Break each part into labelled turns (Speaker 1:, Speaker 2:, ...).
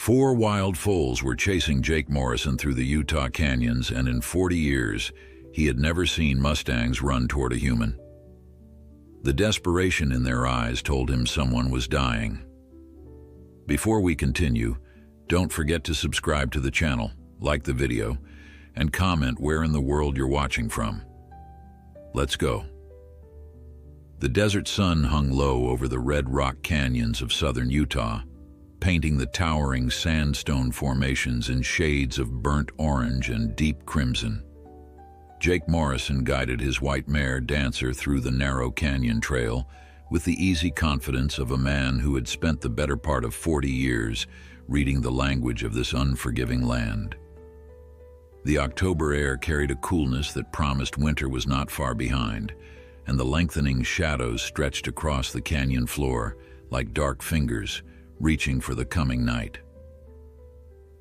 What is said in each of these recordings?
Speaker 1: Four wild foals were chasing Jake Morrison through the Utah canyons, and in 40 years, he had never seen mustangs run toward a human. The desperation in their eyes told him someone was dying. Before we continue, don't forget to subscribe to the channel, like the video, and comment where in the world you're watching from. Let's go. The desert sun hung low over the red rock canyons of southern Utah, painting the towering sandstone formations in shades of burnt orange and deep crimson. Jake Morrison guided his white mare Dancer through the narrow canyon trail with the easy confidence of a man who had spent the better part of 40 years reading the language of this unforgiving land. The October air carried a coolness that promised winter was not far behind, and the lengthening shadows stretched across the canyon floor like dark fingers reaching for the coming night.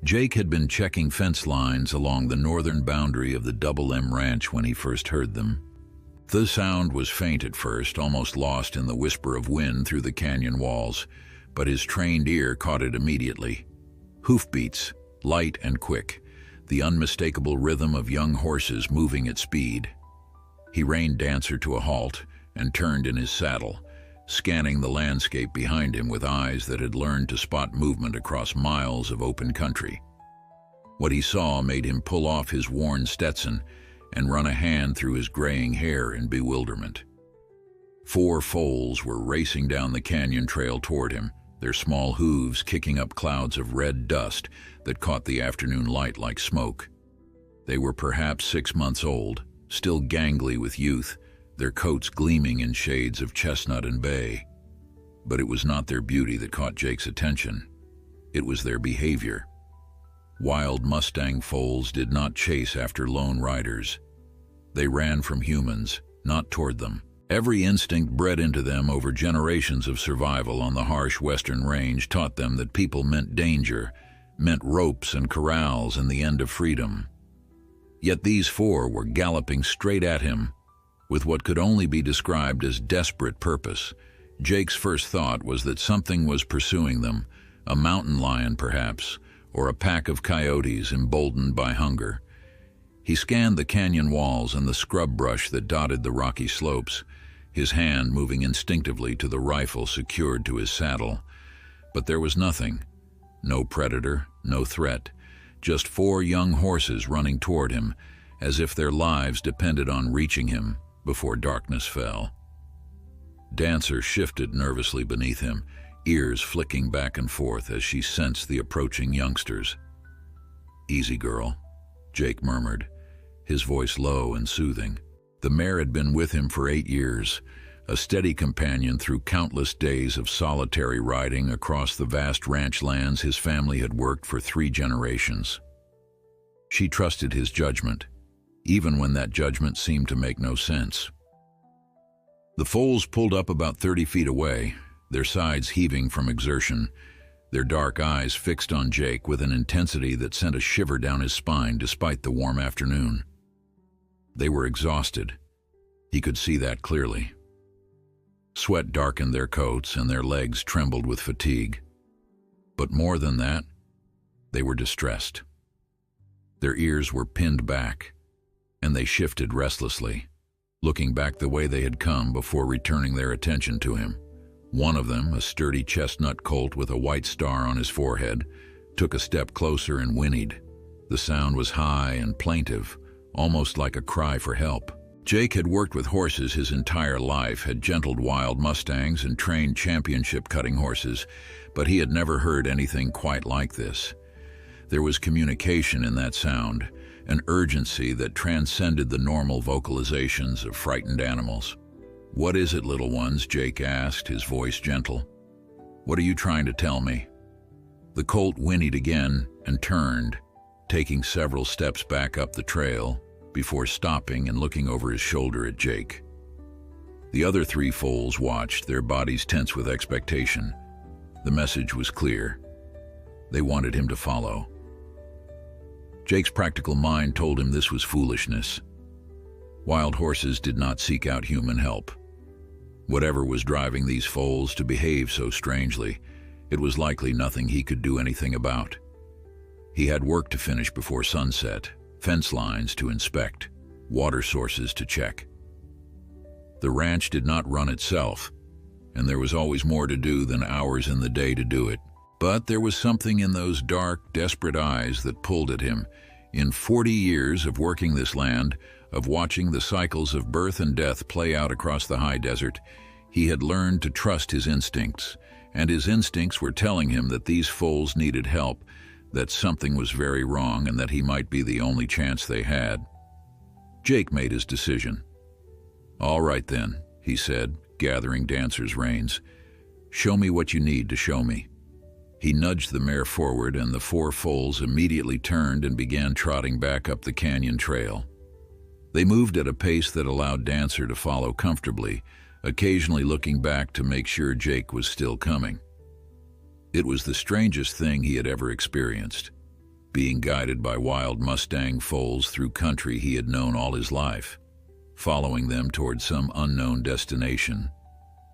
Speaker 1: Jake had been checking fence lines along the northern boundary of the Double M Ranch when he first heard them. The sound was faint at first, almost lost in the whisper of wind through the canyon walls, but his trained ear caught it immediately. Hoofbeats, light and quick, the unmistakable rhythm of young horses moving at speed. He reined Dancer to a halt and turned in his saddle, scanning the landscape behind him with eyes that had learned to spot movement across miles of open country. What he saw made him pull off his worn Stetson and run a hand through his graying hair in bewilderment. Four foals were racing down the canyon trail toward him, their small hooves kicking up clouds of red dust that caught the afternoon light like smoke. They were perhaps 6 months old, still gangly with youth, their coats gleaming in shades of chestnut and bay. But it was not their beauty that caught Jake's attention. It was their behavior. Wild Mustang foals did not chase after lone riders. They ran from humans, not toward them. Every instinct bred into them over generations of survival on the harsh western range taught them that people meant danger, meant ropes and corrals and the end of freedom. Yet these four were galloping straight at him, with what could only be described as desperate purpose. Jake's first thought was that something was pursuing them, a mountain lion perhaps, or a pack of coyotes emboldened by hunger. He scanned the canyon walls and the scrub brush that dotted the rocky slopes, his hand moving instinctively to the rifle secured to his saddle. But there was nothing. No predator, no threat, just four young horses running toward him, as if their lives depended on reaching him before darkness fell. Dancer shifted nervously beneath him, ears flicking back and forth as she sensed the approaching youngsters. "Easy, girl," Jake murmured, his voice low and soothing. The mare had been with him for 8 years, a steady companion through countless days of solitary riding across the vast ranch lands his family had worked for 3 generations. She trusted his judgment, even when that judgment seemed to make no sense. The foals pulled up about 30 feet away, their sides heaving from exertion, their dark eyes fixed on Jake with an intensity that sent a shiver down his spine despite the warm afternoon. They were exhausted. He could see that clearly. Sweat darkened their coats and their legs trembled with fatigue. But more than that, they were distressed. Their ears were pinned back, and they shifted restlessly, looking back the way they had come before returning their attention to him. One of them, a sturdy chestnut colt with a white star on his forehead, took a step closer and whinnied. The sound was high and plaintive, almost like a cry for help. Jake had worked with horses his entire life, had gentled wild mustangs and trained championship cutting horses, but he had never heard anything quite like this. There was communication in that sound, an urgency that transcended the normal vocalizations of frightened animals. "What is it, little ones?" Jake asked, his voice gentle. "What are you trying to tell me?" The colt whinnied again and turned, taking several steps back up the trail before stopping and looking over his shoulder at Jake. The other 3 foals watched, their bodies tense with expectation. The message was clear. They wanted him to follow. Jake's practical mind told him this was foolishness. Wild horses did not seek out human help. Whatever was driving these foals to behave so strangely, It was likely nothing he could do anything about. He had work to finish before sunset, fence lines to inspect, water sources to check. The ranch did not run itself, and there was always more to do than hours in the day to do it. But there was something in those dark, desperate eyes that pulled at him. In 40 years of working this land, of watching the cycles of birth and death play out across the high desert, he had learned to trust his instincts, and his instincts were telling him that these foals needed help, that something was very wrong, and that he might be the only chance they had. Jake made his decision. "All right then," he said, gathering Dancer's reins. "Show me what you need to show me." He nudged the mare forward, and the 4 foals immediately turned and began trotting back up the canyon trail. They moved at a pace that allowed Dancer to follow comfortably, occasionally looking back to make sure Jake was still coming. It was the strangest thing he had ever experienced, being guided by wild Mustang foals through country he had known all his life, following them toward some unknown destination.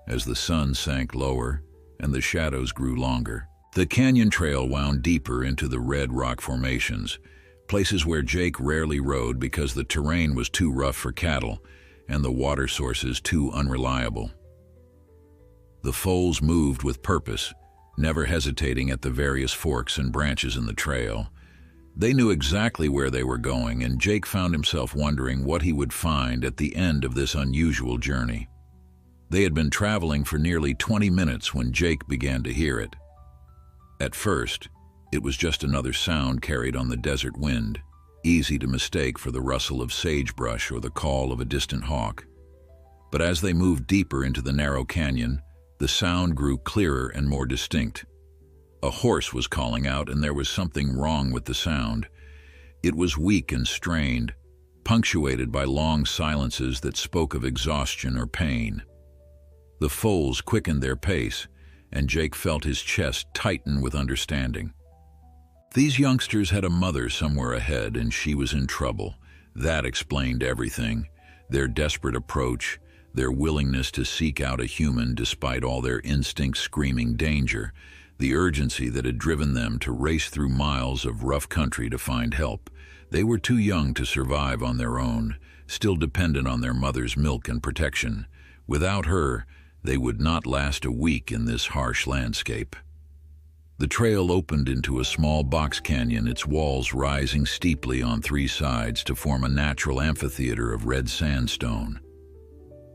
Speaker 1: As the sun sank lower and the shadows grew longer, the canyon trail wound deeper into the red rock formations, places where Jake rarely rode because the terrain was too rough for cattle and the water sources too unreliable. The foals moved with purpose, never hesitating at the various forks and branches in the trail. They knew exactly where they were going, and Jake found himself wondering what he would find at the end of this unusual journey. They had been traveling for nearly 20 minutes when Jake began to hear it. At first, it was just another sound carried on the desert wind, easy to mistake for the rustle of sagebrush or the call of a distant hawk. But as they moved deeper into the narrow canyon, the sound grew clearer and more distinct. A horse was calling out, and there was something wrong with the sound. It was weak and strained, punctuated by long silences that spoke of exhaustion or pain. The foals quickened their pace, and Jake felt his chest tighten with understanding. These youngsters had a mother somewhere ahead, and she was in trouble. That explained everything. Their desperate approach, their willingness to seek out a human despite all their instincts screaming danger, the urgency that had driven them to race through miles of rough country to find help. They were too young to survive on their own, still dependent on their mother's milk and protection. Without her, they would not last a week in this harsh landscape. The trail opened into a small box canyon, its walls rising steeply on 3 sides to form a natural amphitheater of red sandstone.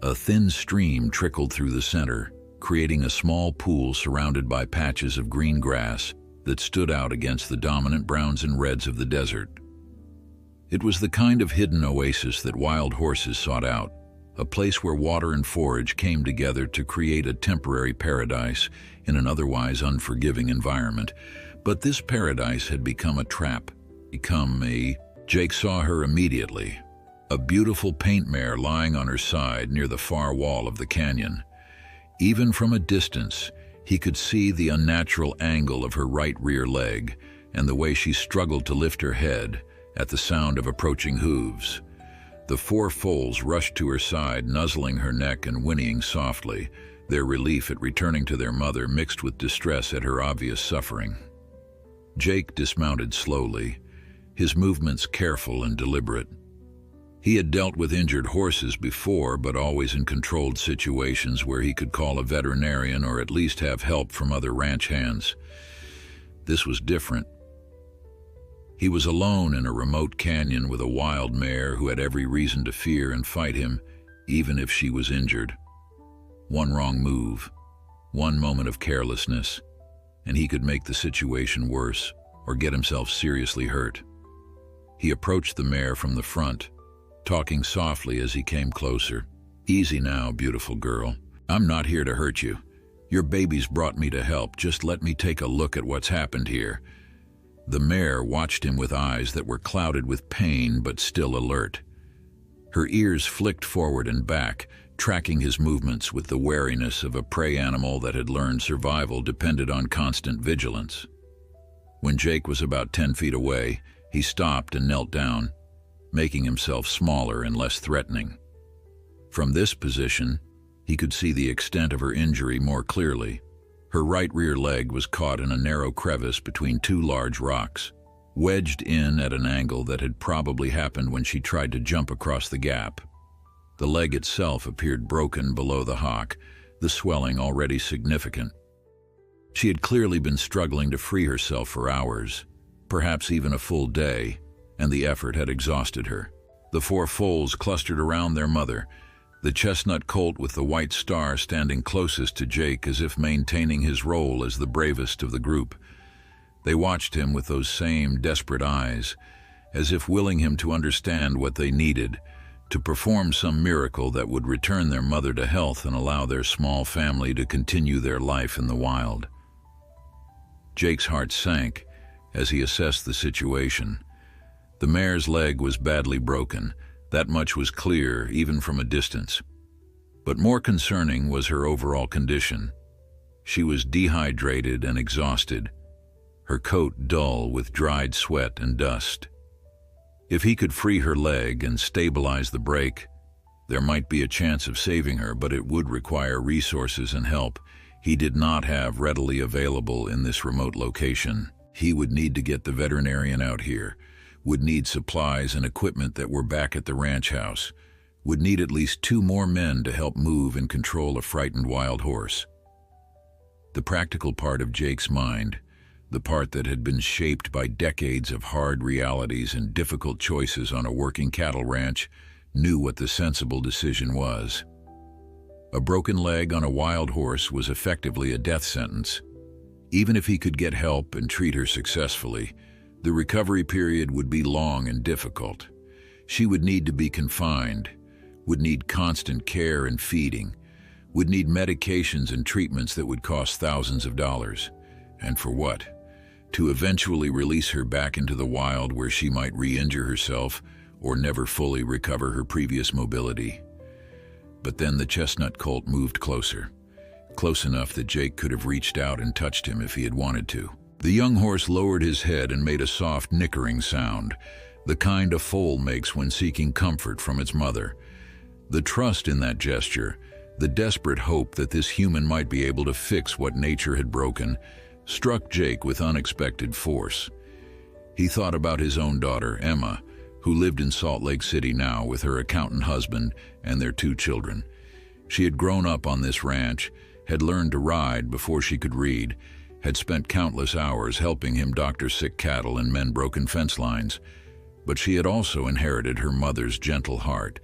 Speaker 1: A thin stream trickled through the center, creating a small pool surrounded by patches of green grass that stood out against the dominant browns and reds of the desert. It was the kind of hidden oasis that wild horses sought out, a place where water and forage came together to create a temporary paradise in an otherwise unforgiving environment. But this paradise had become a trap, Jake saw her immediately, a beautiful paint mare lying on her side near the far wall of the canyon. Even from a distance, he could see the unnatural angle of her right rear leg and the way she struggled to lift her head at the sound of approaching hooves. The 4 foals rushed to her side, nuzzling her neck and whinnying softly, their relief at returning to their mother mixed with distress at her obvious suffering. Jake dismounted slowly, his movements careful and deliberate. He had dealt with injured horses before, but always in controlled situations where he could call a veterinarian or at least have help from other ranch hands. This was different. He was alone in a remote canyon with a wild mare who had every reason to fear and fight him, even if she was injured. One wrong move, one moment of carelessness, and he could make the situation worse or get himself seriously hurt. He approached the mare from the front, talking softly as he came closer. "Easy now, beautiful girl. I'm not here to hurt you. Your baby's brought me to help. Just let me take a look at what's happened here." The mare watched him with eyes that were clouded with pain but still alert. Her ears flicked forward and back, tracking his movements with the wariness of a prey animal that had learned survival depended on constant vigilance. When Jake was about 10 feet away, he stopped and knelt down, making himself smaller and less threatening. From this position, he could see the extent of her injury more clearly. Her right rear leg was caught in a narrow crevice between two large rocks, wedged in at an angle that had probably happened when she tried to jump across the gap. The leg itself appeared broken below the hock, the swelling already significant. She had clearly been struggling to free herself for hours, perhaps even a full day, and the effort had exhausted her. The four foals clustered around their mother, the chestnut colt with the white star standing closest to Jake as if maintaining his role as the bravest of the group. They watched him with those same desperate eyes, as if willing him to understand what they needed, to perform some miracle that would return their mother to health and allow their small family to continue their life in the wild. Jake's heart sank as he assessed the situation. The mare's leg was badly broken. That much was clear, even from a distance. But more concerning was her overall condition. She was dehydrated and exhausted, her coat dull with dried sweat and dust. If he could free her leg and stabilize the break, there might be a chance of saving her, but it would require resources and help he did not have readily available in this remote location. He would need to get the veterinarian out here, would need supplies and equipment that were back at the ranch house, would need at least 2 more men to help move and control a frightened wild horse. The practical part of Jake's mind, the part that had been shaped by decades of hard realities and difficult choices on a working cattle ranch, knew what the sensible decision was. A broken leg on a wild horse was effectively a death sentence. Even if he could get help and treat her successfully, the recovery period would be long and difficult. She would need to be confined, would need constant care and feeding, would need medications and treatments that would cost thousands of dollars. And for what? To eventually release her back into the wild where she might re-injure herself or never fully recover her previous mobility. But then the chestnut colt moved closer, close enough that Jake could have reached out and touched him if he had wanted to. The young horse lowered his head and made a soft nickering sound, the kind a foal makes when seeking comfort from its mother. The trust in that gesture, the desperate hope that this human might be able to fix what nature had broken, struck Jake with unexpected force. He thought about his own daughter, Emma, who lived in Salt Lake City now with her accountant husband and their 2 children. She had grown up on this ranch, had learned to ride before she could read, had spent countless hours helping him doctor sick cattle and mend broken fence lines. But she had also inherited her mother's gentle heart,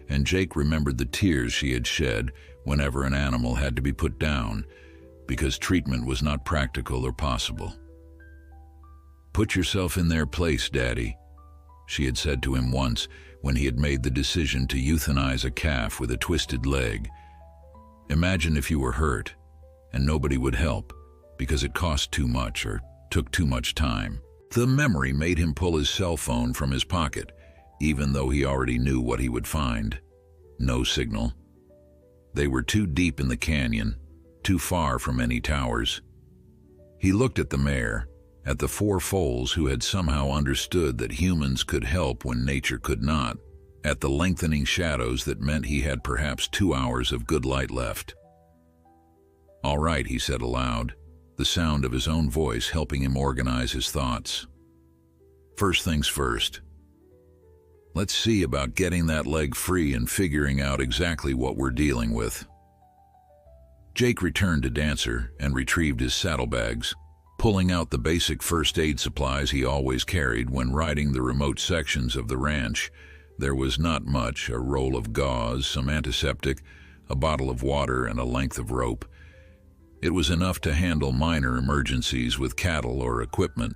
Speaker 1: and Jake remembered the tears she had shed whenever an animal had to be put down, because treatment was not practical or possible. "Put yourself in their place, Daddy," she had said to him once when he had made the decision to euthanize a calf with a twisted leg. "Imagine if you were hurt, and nobody would help, because it cost too much or took too much time." The memory made him pull his cell phone from his pocket, even though he already knew what he would find. No signal. They were too deep in the canyon, too far from any towers. He looked at the mare, at the 4 foals who had somehow understood that humans could help when nature could not, at the lengthening shadows that meant he had perhaps 2 hours of good light left. "All right," he said aloud, the sound of his own voice helping him organize his thoughts. "First things first. Let's see about getting that leg free and figuring out exactly what we're dealing with." Jake returned to Dancer and retrieved his saddlebags, pulling out the basic first aid supplies he always carried when riding the remote sections of the ranch. There was not much: a roll of gauze, some antiseptic, a bottle of water, and a length of rope. It was enough to handle minor emergencies with cattle or equipment,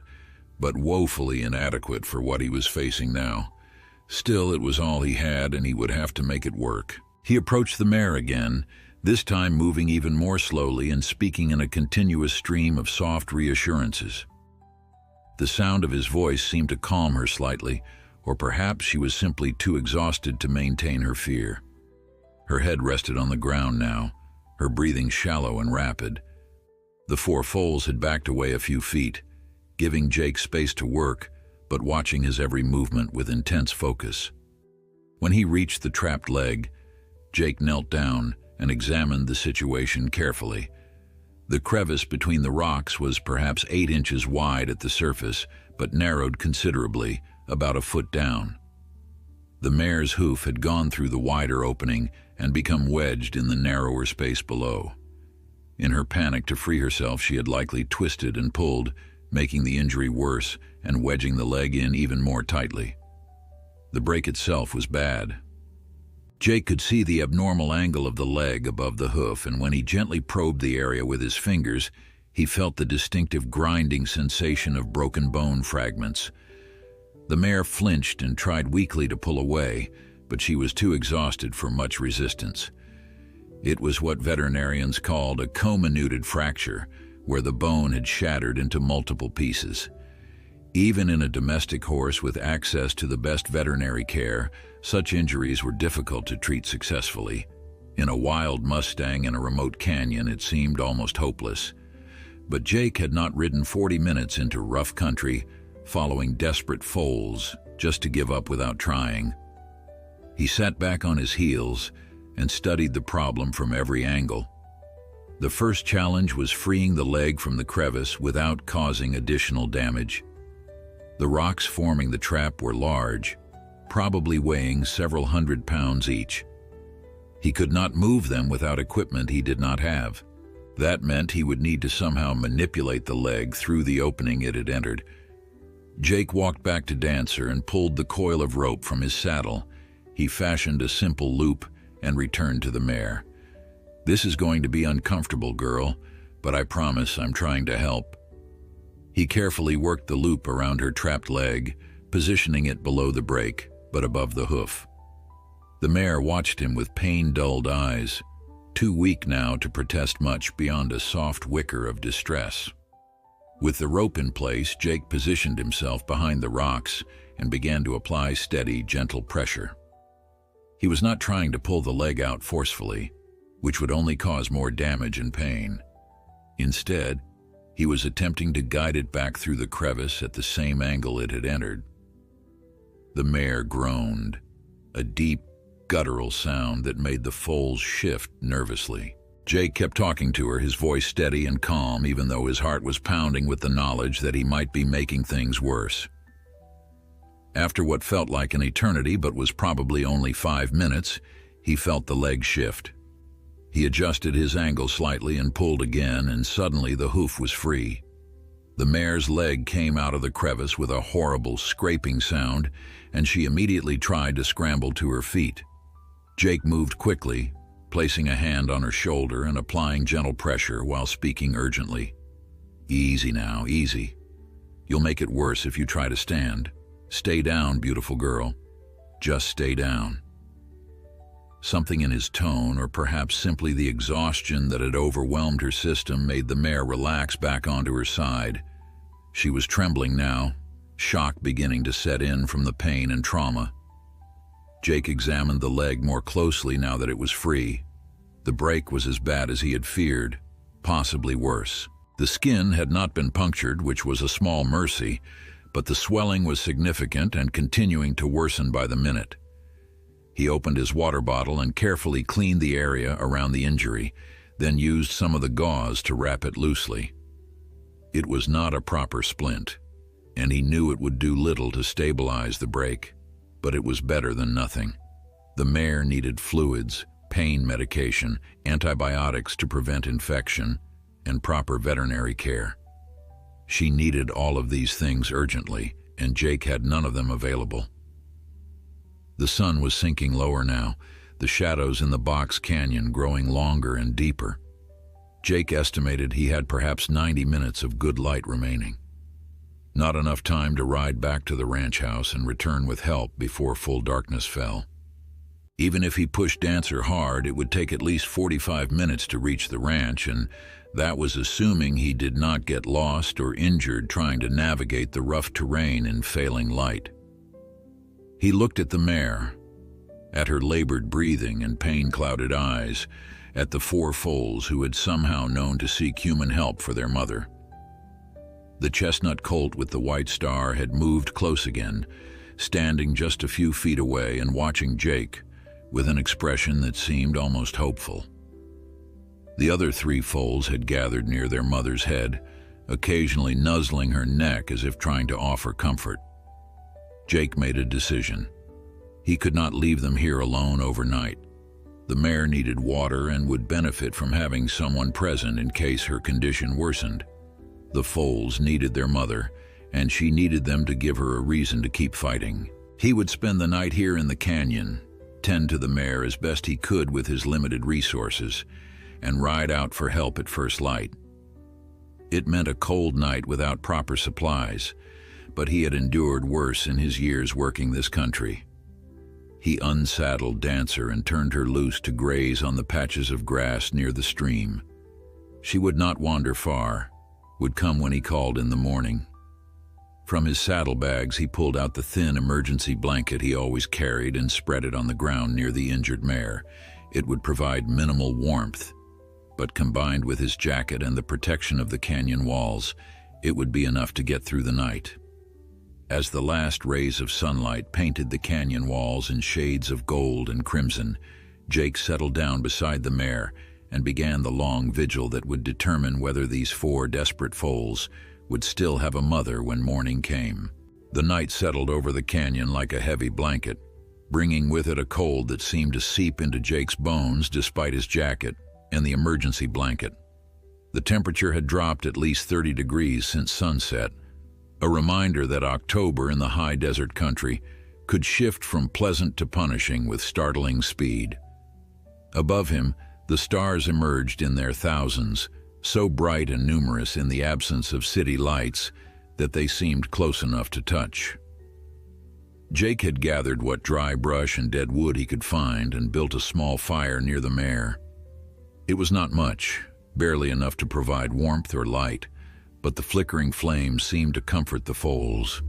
Speaker 1: but woefully inadequate for what he was facing now. Still, it was all he had, and he would have to make it work. He approached the mare again, this time moving even more slowly and speaking in a continuous stream of soft reassurances. The sound of his voice seemed to calm her slightly, or perhaps she was simply too exhausted to maintain her fear. Her head rested on the ground now, her breathing shallow and rapid. The 4 foals had backed away a few feet, giving Jake space to work, but watching his every movement with intense focus. When he reached the trapped leg, Jake knelt down and examined the situation carefully. The crevice between the rocks was perhaps 8 inches wide at the surface, but narrowed considerably, about a foot down. The mare's hoof had gone through the wider opening and become wedged in the narrower space below. In her panic to free herself, she had likely twisted and pulled, making the injury worse and wedging the leg in even more tightly. The break itself was bad. Jake could see the abnormal angle of the leg above the hoof, and when he gently probed the area with his fingers, he felt the distinctive grinding sensation of broken bone fragments. The mare flinched and tried weakly to pull away, but she was too exhausted for much resistance. It was what veterinarians called a comminuted fracture, where the bone had shattered into multiple pieces. Even in a domestic horse with access to the best veterinary care, such injuries were difficult to treat successfully. In a wild Mustang in a remote canyon, it seemed almost hopeless. But Jake had not ridden 40 minutes into rough country, following desperate foals, just to give up without trying. He sat back on his heels and studied the problem from every angle. The first challenge was freeing the leg from the crevice without causing additional damage. The rocks forming the trap were large, probably weighing several 100 pounds each. He could not move them without equipment he did not have. That meant he would need to somehow manipulate the leg through the opening it had entered. Jake walked back to Dancer and pulled the coil of rope from his saddle. He fashioned a simple loop and returned to the mare. "This is going to be uncomfortable, girl, but I promise I'm trying to help." He carefully worked the loop around her trapped leg, positioning it below the break, but above the hoof. The mare watched him with pain-dulled eyes, too weak now to protest much beyond a soft whicker of distress. With the rope in place, Jake positioned himself behind the rocks and began to apply steady, gentle pressure. He was not trying to pull the leg out forcefully, which would only cause more damage and pain. Instead, he was attempting to guide it back through the crevice at the same angle it had entered. The mare groaned, a deep, guttural sound that made the foals shift nervously. Jake kept talking to her, his voice steady and calm, even though his heart was pounding with the knowledge that he might be making things worse. After what felt like an eternity but was probably only 5 minutes, he felt the leg shift. He adjusted his angle slightly and pulled again, and suddenly the hoof was free. The mare's leg came out of the crevice with a horrible scraping sound, and she immediately tried to scramble to her feet. Jake moved quickly, placing a hand on her shoulder and applying gentle pressure while speaking urgently. "Easy now, easy. You'll make it worse if you try to stand. Stay down, beautiful girl. Just stay down." Something in his tone, or perhaps simply the exhaustion that had overwhelmed her system, made the mare relax back onto her side. She was trembling now, shock beginning to set in from the pain and trauma. Jake examined the leg more closely now that it was free. The break was as bad as he had feared, possibly worse. The skin had not been punctured, which was a small mercy, but the swelling was significant and continuing to worsen by the minute. He opened his water bottle and carefully cleaned the area around the injury, then used some of the gauze to wrap it loosely. It was not a proper splint, and he knew it would do little to stabilize the break, but it was better than nothing. The mare needed fluids, pain medication, antibiotics to prevent infection, and proper veterinary care. She needed all of these things urgently, and Jake had none of them available. The sun was sinking lower now, the shadows in the box canyon growing longer and deeper. Jake estimated he had perhaps 90 minutes of good light remaining. Not enough time to ride back to the ranch house and return with help before full darkness fell. Even if he pushed Dancer hard, it would take at least 45 minutes to reach the ranch, and that was assuming he did not get lost or injured trying to navigate the rough terrain in failing light. He looked at the mare, at her labored breathing and pain-clouded eyes, at the 4 foals who had somehow known to seek human help for their mother. The chestnut colt with the white star had moved close again, standing just a few feet away and watching Jake with an expression that seemed almost hopeful. The other 3 foals had gathered near their mother's head, occasionally nuzzling her neck as if trying to offer comfort. Jake made a decision. He could not leave them here alone overnight. The mare needed water and would benefit from having someone present in case her condition worsened. The foals needed their mother, and she needed them to give her a reason to keep fighting. He would spend the night here in the canyon, tend to the mare as best he could with his limited resources, and ride out for help at first light. It meant a cold night without proper supplies, but he had endured worse in his years working this country. He unsaddled Dancer and turned her loose to graze on the patches of grass near the stream. She would not wander far, would come when he called in the morning. From his saddlebags, he pulled out the thin emergency blanket he always carried and spread it on the ground near the injured mare. It would provide minimal warmth, but combined with his jacket and the protection of the canyon walls, it would be enough to get through the night. As the last rays of sunlight painted the canyon walls in shades of gold and crimson, Jake settled down beside the mare and began the long vigil that would determine whether these 4 desperate foals would still have a mother when morning came. The night settled over the canyon like a heavy blanket, bringing with it a cold that seemed to seep into Jake's bones despite his jacket and the emergency blanket. The temperature had dropped at least 30 degrees since sunset, a reminder that October in the high desert country could shift from pleasant to punishing with startling speed. Above him, the stars emerged in their thousands, so bright and numerous in the absence of city lights that they seemed close enough to touch. Jake had gathered what dry brush and dead wood he could find and built a small fire near the mare. It was not much, barely enough to provide warmth or light, but the flickering flames seemed to comfort the foals.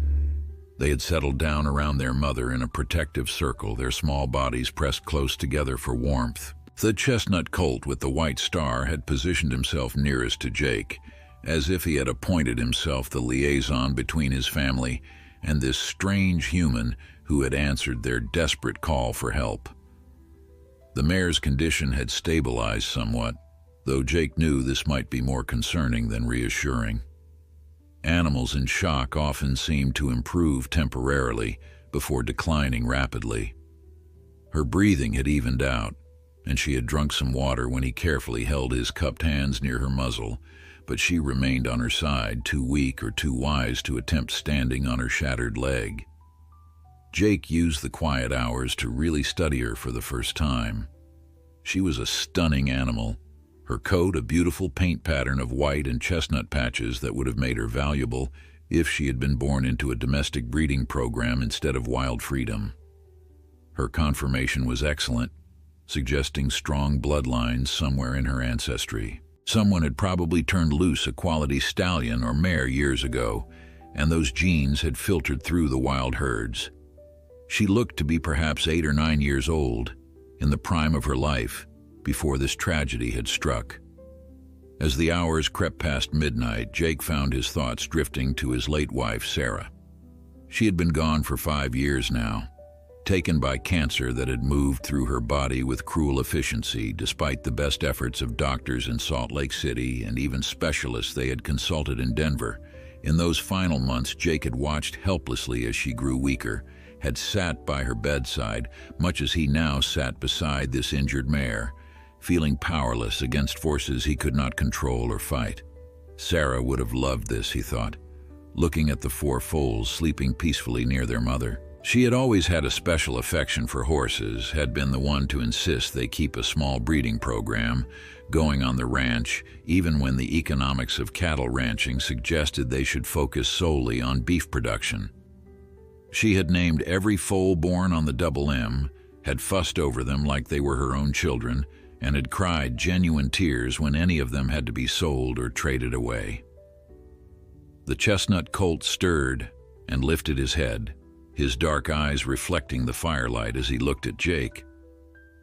Speaker 1: They had settled down around their mother in a protective circle, their small bodies pressed close together for warmth. The chestnut colt with the white star had positioned himself nearest to Jake, as if he had appointed himself the liaison between his family and this strange human who had answered their desperate call for help. The mare's condition had stabilized somewhat, though Jake knew this might be more concerning than reassuring. Animals in shock often seemed to improve temporarily before declining rapidly. Her breathing had evened out, and she had drunk some water when he carefully held his cupped hands near her muzzle, but she remained on her side, too weak or too wise to attempt standing on her shattered leg. Jake used the quiet hours to really study her for the first time. She was a stunning animal, her coat a beautiful paint pattern of white and chestnut patches that would have made her valuable if she had been born into a domestic breeding program instead of wild freedom. Her conformation was excellent, suggesting strong bloodlines somewhere in her ancestry. Someone had probably turned loose a quality stallion or mare years ago, and those genes had filtered through the wild herds. She looked to be perhaps 8 or 9 years old, in the prime of her life, before this tragedy had struck. As the hours crept past midnight, Jake found his thoughts drifting to his late wife, Sarah. She had been gone for 5 years now, taken by cancer that had moved through her body with cruel efficiency despite the best efforts of doctors in Salt Lake City and even specialists they had consulted in Denver. In those final months, Jake had watched helplessly as she grew weaker, had sat by her bedside, much as he now sat beside this injured mare, feeling powerless against forces he could not control or fight. Sarah would have loved this, he thought, looking at the 4 foals sleeping peacefully near their mother. She had always had a special affection for horses, had been the one to insist they keep a small breeding program going on the ranch, even when the economics of cattle ranching suggested they should focus solely on beef production. She had named every foal born on the Double M, had fussed over them like they were her own children, and had cried genuine tears when any of them had to be sold or traded away. The chestnut colt stirred and lifted his head, his dark eyes reflecting the firelight as he looked at Jake.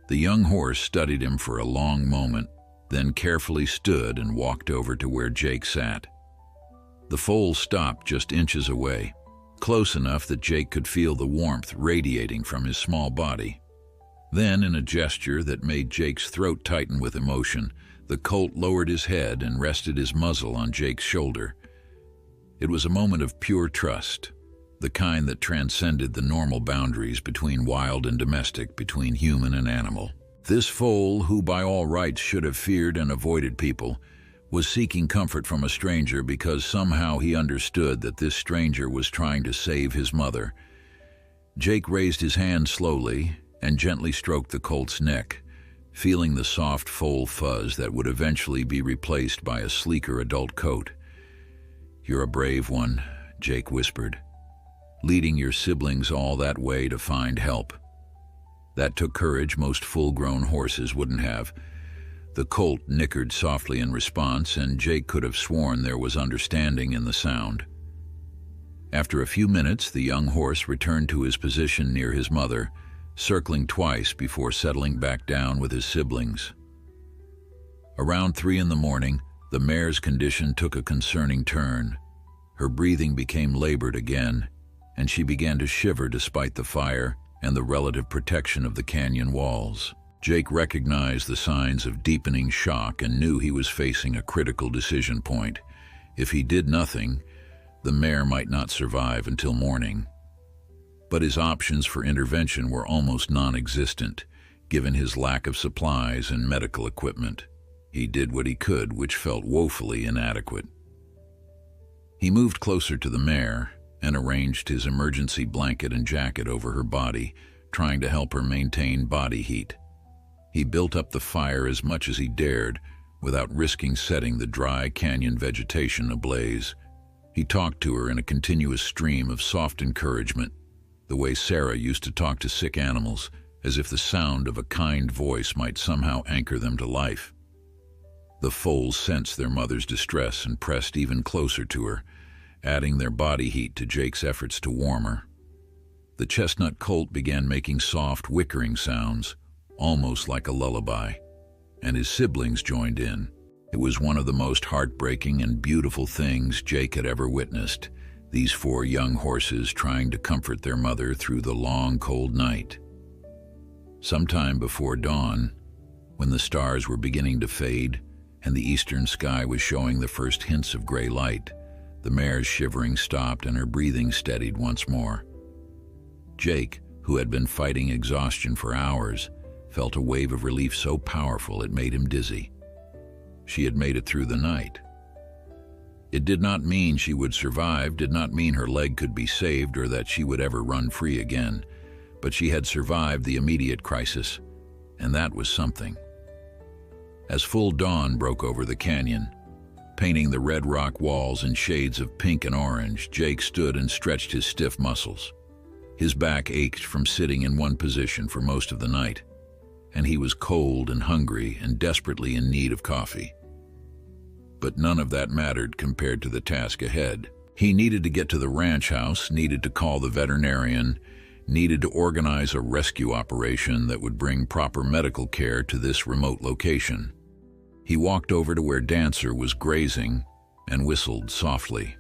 Speaker 1: The young horse studied him for a long moment, then carefully stood and walked over to where Jake sat. The foal stopped just inches away, close enough that Jake could feel the warmth radiating from his small body. Then, in a gesture that made Jake's throat tighten with emotion, The colt lowered his head and rested his muzzle on Jake's shoulder. It was a moment of pure trust, the kind that transcended the normal boundaries between wild and domestic, between human and animal. This foal, who by all rights should have feared and avoided people, was seeking comfort from a stranger because somehow he understood that this stranger was trying to save his mother. Jake raised his hand slowly and gently stroked the colt's neck, feeling the soft foal fuzz that would eventually be replaced by a sleeker adult coat. "You're a brave one," Jake whispered, "leading your siblings all that way to find help. That took courage most full-grown horses wouldn't have." The colt nickered softly in response, and Jake could have sworn there was understanding in the sound. After a few minutes, the young horse returned to his position near his mother, circling twice before settling back down with his siblings. Around 3 in the morning, the mare's condition took a concerning turn. Her breathing became labored again, and she began to shiver despite the fire and the relative protection of the canyon walls. Jake recognized the signs of deepening shock and knew he was facing a critical decision point. If he did nothing, the mare might not survive until morning. But his options for intervention were almost non-existent, given his lack of supplies and medical equipment. He did what he could, which felt woefully inadequate. He moved closer to the mare and arranged his emergency blanket and jacket over her body, trying to help her maintain body heat. He built up the fire as much as he dared, without risking setting the dry canyon vegetation ablaze. He talked to her in a continuous stream of soft encouragement, the way Sarah used to talk to sick animals, as if the sound of a kind voice might somehow anchor them to life. The foals sensed their mother's distress and pressed even closer to her, adding their body heat to Jake's efforts to warm her. The chestnut colt began making soft, whickering sounds, almost like a lullaby, and his siblings joined in. It was one of the most heartbreaking and beautiful things Jake had ever witnessed, these 4 young horses trying to comfort their mother through the long, cold night. Sometime before dawn, when the stars were beginning to fade and the eastern sky was showing the first hints of gray light, the mare's shivering stopped and her breathing steadied once more. Jake, who had been fighting exhaustion for hours, felt a wave of relief so powerful it made him dizzy. She had made it through the night. It did not mean she would survive, did not mean her leg could be saved or that she would ever run free again, but she had survived the immediate crisis, and that was something. As full dawn broke over the canyon, painting the red rock walls in shades of pink and orange, Jake stood and stretched his stiff muscles. His back ached from sitting in one position for most of the night, and he was cold and hungry and desperately in need of coffee. But none of that mattered compared to the task ahead. He needed to get to the ranch house, needed to call the veterinarian, needed to organize a rescue operation that would bring proper medical care to this remote location. He walked over to where Dancer was grazing and whistled softly.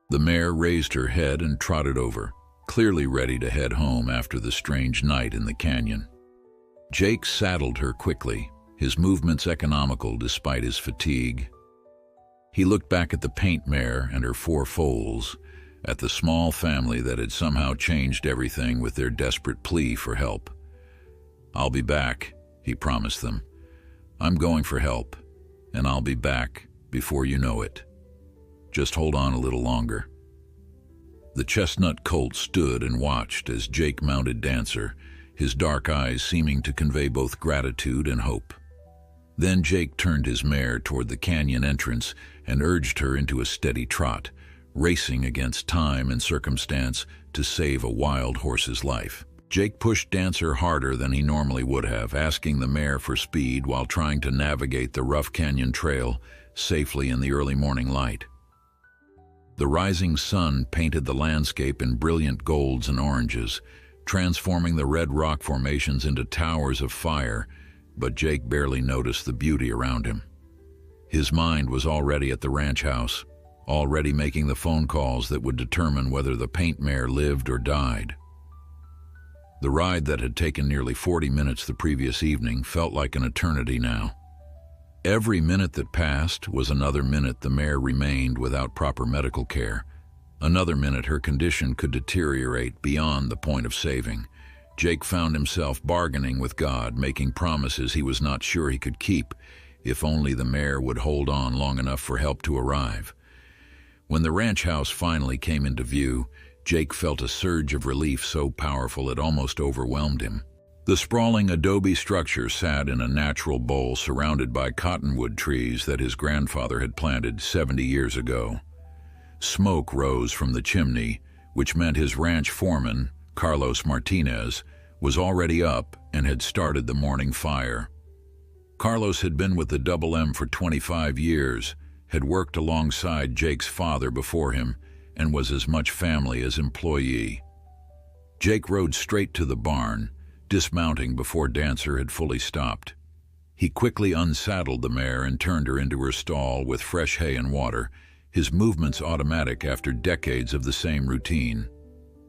Speaker 1: The mare raised her head and trotted over, clearly ready to head home after the strange night in the canyon. Jake saddled her quickly, his movements economical despite his fatigue. He looked back at the paint mare and her 4 foals, at the small family that had somehow changed everything with their desperate plea for help. "I'll be back," he promised them. "I'm going for help, and I'll be back before you know it. Just hold on a little longer." The chestnut colt stood and watched as Jake mounted Dancer, his dark eyes seeming to convey both gratitude and hope. Then Jake turned his mare toward the canyon entrance and urged her into a steady trot, racing against time and circumstance to save a wild horse's life. Jake pushed Dancer harder than he normally would have, asking the mare for speed while trying to navigate the rough canyon trail safely in the early morning light. The rising sun painted the landscape in brilliant golds and oranges, transforming the red rock formations into towers of fire, but Jake barely noticed the beauty around him. His mind was already at the ranch house, already making the phone calls that would determine whether the paint mare lived or died. The ride that had taken nearly 40 minutes the previous evening felt like an eternity now. Every minute that passed was another minute the mare remained without proper medical care. Another minute her condition could deteriorate beyond the point of saving. Jake found himself bargaining with God, making promises he was not sure he could keep, if only the mare would hold on long enough for help to arrive. When the ranch house finally came into view, Jake felt a surge of relief so powerful it almost overwhelmed him. The sprawling adobe structure sat in a natural bowl surrounded by cottonwood trees that his grandfather had planted 70 years ago. Smoke rose from the chimney, which meant his ranch foreman, Carlos Martinez, was already up and had started the morning fire. Carlos had been with the Double M for 25 years, had worked alongside Jake's father before him, and was as much family as employee. Jake rode straight to the barn, dismounting before Dancer had fully stopped. He quickly unsaddled the mare and turned her into her stall with fresh hay and water, his movements automatic after decades of the same routine.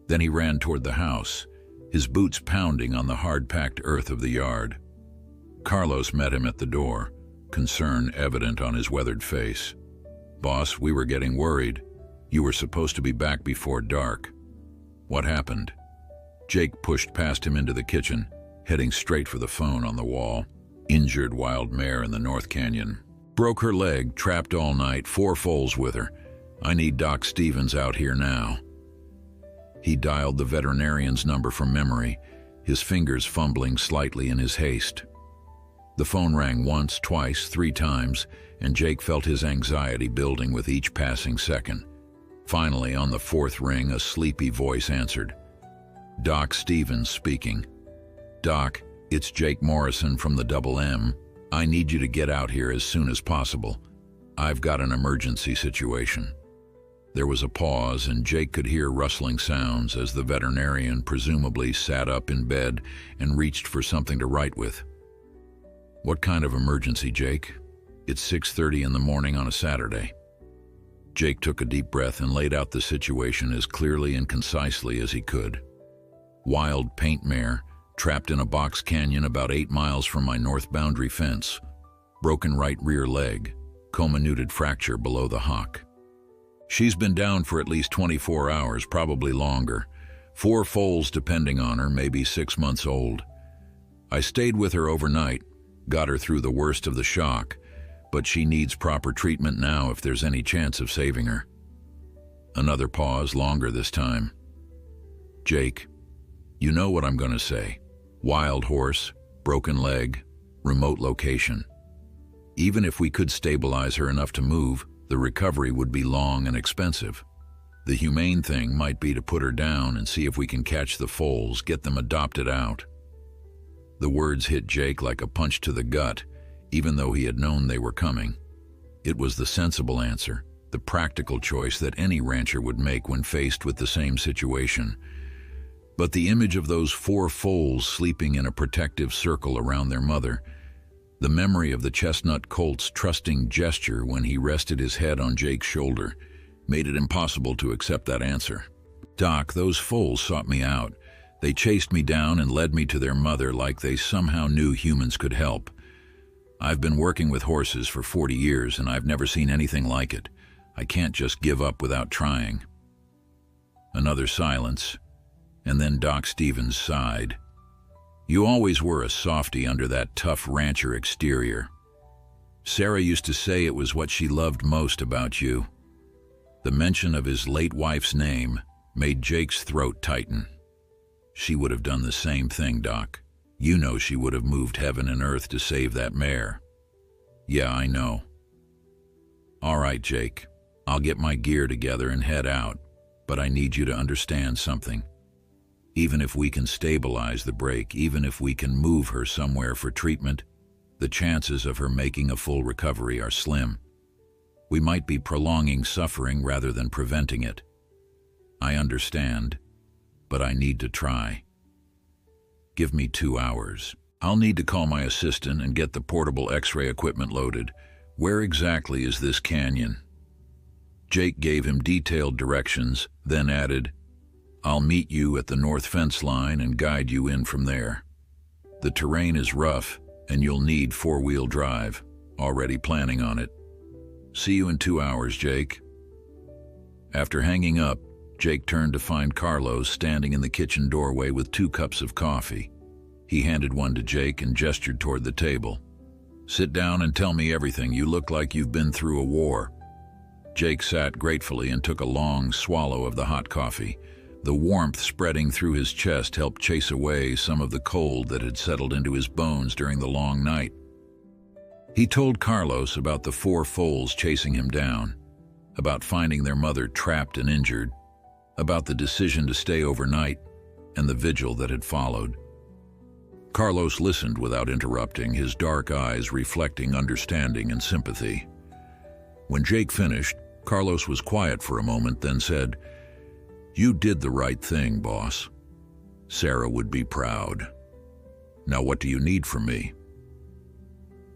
Speaker 1: Then he ran toward the house, his boots pounding on the hard-packed earth of the yard. Carlos met him at the door, concern evident on his weathered face. "Boss, we were getting worried. You were supposed to be back before dark. What happened?" Jake pushed past him into the kitchen, heading straight for the phone on the wall. "Injured wild mare in the North Canyon. Broke her leg, trapped all night, 4 foals with her. I need Doc Stevens out here now." He dialed the veterinarian's number from memory, his fingers fumbling slightly in his haste. The phone rang once, twice, 3 times, and Jake felt his anxiety building with each passing second. Finally, on the 4th ring, a sleepy voice answered. Doc Stevens speaking. "Doc, it's Jake Morrison from the Double M. I need you to get out here as soon as possible. I've got an emergency situation." There was a pause, and Jake could hear rustling sounds as the veterinarian presumably sat up in bed and reached for something to write with. "What kind of emergency, Jake? It's 6:30 in the morning on a Saturday." Jake took a deep breath and laid out the situation as clearly and concisely as he could. "Wild paint mare, trapped in a box canyon about 8 miles from my north boundary fence. Broken right rear leg, comminuted fracture below the hock. She's been down for at least 24 hours, probably longer. 4 foals depending on her, maybe 6 months old. I stayed with her overnight, got her through the worst of the shock, but she needs proper treatment now if there's any chance of saving her." Another pause, longer this time. "Jake, you know what I'm going to say. Wild horse, broken leg, remote location. Even if we could stabilize her enough to move, the recovery would be long and expensive. The humane thing might be to put her down and see if we can catch the foals, get them adopted out." The words hit Jake like a punch to the gut, even though he had known they were coming. It was the sensible answer, the practical choice that any rancher would make when faced with the same situation. But the image of those 4 foals sleeping in a protective circle around their mother, the memory of the chestnut colt's trusting gesture when he rested his head on Jake's shoulder, made it impossible to accept that answer. "Doc, those foals sought me out. They chased me down and led me to their mother like they somehow knew humans could help. I've been working with horses for 40 years and I've never seen anything like it. I can't just give up without trying." Another silence, and then Doc Stevens sighed. "You always were a softy under that tough rancher exterior. Sarah used to say it was what she loved most about you." The mention of his late wife's name made Jake's throat tighten. "She would have done the same thing, Doc. You know she would have moved heaven and earth to save that mare." "Yeah, I know." "All right, Jake. I'll get my gear together and head out, but I need you to understand something. Even if we can stabilize the break, even if we can move her somewhere for treatment, the chances of her making a full recovery are slim. We might be prolonging suffering rather than preventing it. I understand, but I need to try. Give me 2 hours. I'll need to call my assistant and get the portable X-ray equipment loaded. Where exactly is this canyon?" Jake gave him detailed directions, then added, "I'll meet you at the north fence line and guide you in from there. The terrain is rough, and you'll need 4-wheel drive. already planning on it. See you in 2 hours, Jake. After hanging up, Jake turned to find Carlos standing in the kitchen doorway with 2 cups of coffee. He handed one to Jake and gestured toward the table. Sit down and tell me everything. You look like you've been through a war. Jake sat gratefully and took a long swallow of the hot coffee. The warmth spreading through his chest helped chase away some of the cold that had settled into his bones during the long night. He told Carlos about the 4 foals chasing him down, about finding their mother trapped and injured, about the decision to stay overnight, and the vigil that had followed. Carlos listened without interrupting, his dark eyes reflecting understanding and sympathy. When Jake finished, Carlos was quiet for a moment, then said, "You did the right thing, boss. Sarah would be proud. Now what do you need from me?"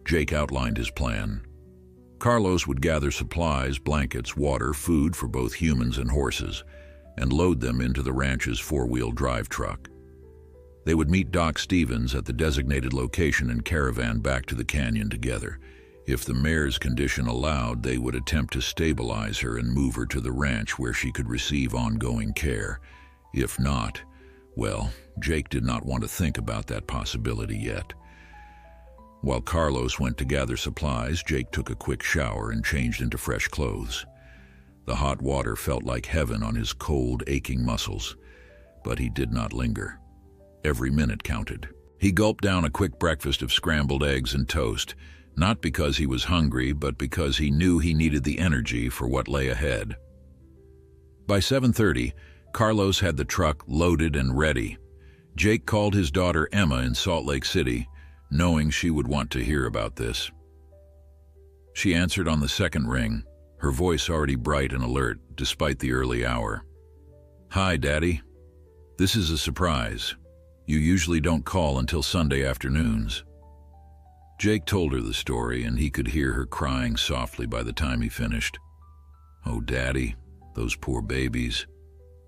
Speaker 1: Jake outlined his plan. Carlos would gather supplies, blankets, water, food for both humans and horses, and load them into the ranch's 4-wheel drive truck. They would meet Doc Stevens at the designated location and caravan back to the canyon together. If the mare's condition allowed, they would attempt to stabilize her and move her to the ranch where she could receive ongoing care. If not, well, Jake did not want to think about that possibility yet. While Carlos went to gather supplies, Jake took a quick shower and changed into fresh clothes. The hot water felt like heaven on his cold, aching muscles, but he did not linger. Every minute counted. He gulped down a quick breakfast of scrambled eggs and toast, not because he was hungry, but because he knew he needed the energy for what lay ahead. By 7:30, Carlos had the truck loaded and ready. Jake called his daughter Emma in Salt Lake City, knowing she would want to hear about this. She answered on the second ring, her voice already bright and alert despite the early hour. "Hi, Daddy. This is a surprise. You usually don't call until Sunday afternoons." Jake told her the story, and he could hear her crying softly by the time he finished. "Oh, Daddy, those poor babies.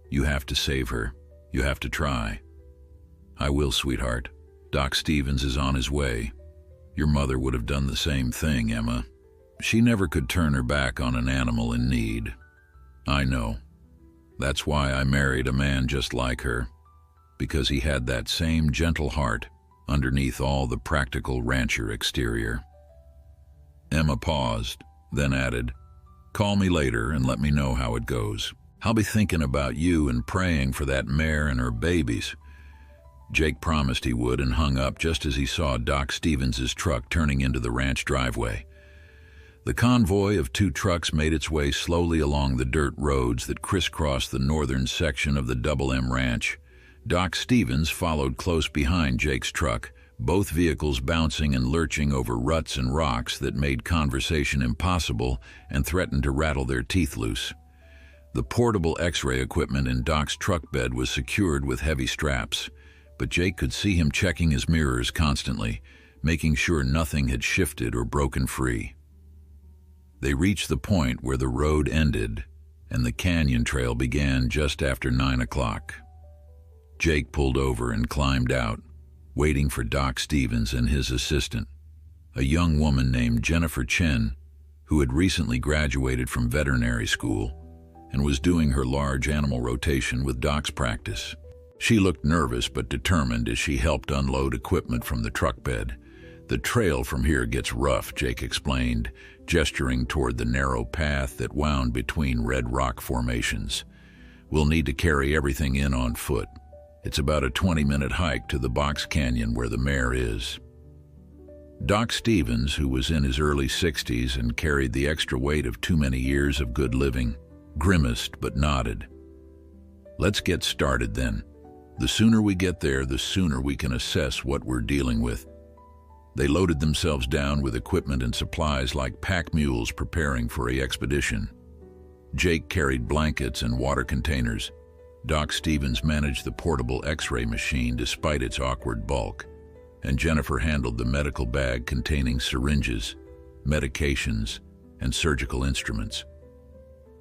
Speaker 1: You have to save her. You have to try." "I will, sweetheart. Doc Stevens is on his way. Your mother would have done the same thing, Emma. She never could turn her back on an animal in need. I know. That's why I married a man just like her, because he had that same gentle heart underneath all the practical rancher exterior." Emma paused, then added, "Call me later and let me know how it goes. I'll be thinking about you and praying for that mare and her babies." Jake promised he would and hung up just as he saw Doc Stevens' truck turning into the ranch driveway. The convoy of 2 trucks made its way slowly along the dirt roads that crisscrossed the northern section of the Double M Ranch. Doc Stevens followed close behind Jake's truck, both vehicles bouncing and lurching over ruts and rocks that made conversation impossible and threatened to rattle their teeth loose. The portable X-ray equipment in Doc's truck bed was secured with heavy straps, but Jake could see him checking his mirrors constantly, making sure nothing had shifted or broken free. They reached the point where the road ended, and the canyon trail began just after 9 o'clock. Jake pulled over and climbed out, waiting for Doc Stevens and his assistant, a young woman named Jennifer Chen, who had recently graduated from veterinary school and was doing her large animal rotation with Doc's practice. She looked nervous but determined as she helped unload equipment from the truck bed. "The trail from here gets rough," Jake explained, gesturing toward the narrow path that wound between red rock formations. "We'll need to carry everything in on foot. It's about a 20-minute hike to the box canyon where the mare is." Doc Stevens, who was in his early 60s and carried the extra weight of too many years of good living, grimaced but nodded. "Let's get started then. The sooner we get there, the sooner we can assess what we're dealing with." They loaded themselves down with equipment and supplies like pack mules preparing for an expedition. Jake carried blankets and water containers. Doc Stevens managed the portable X-ray machine despite its awkward bulk, and Jennifer handled the medical bag containing syringes, medications, and surgical instruments.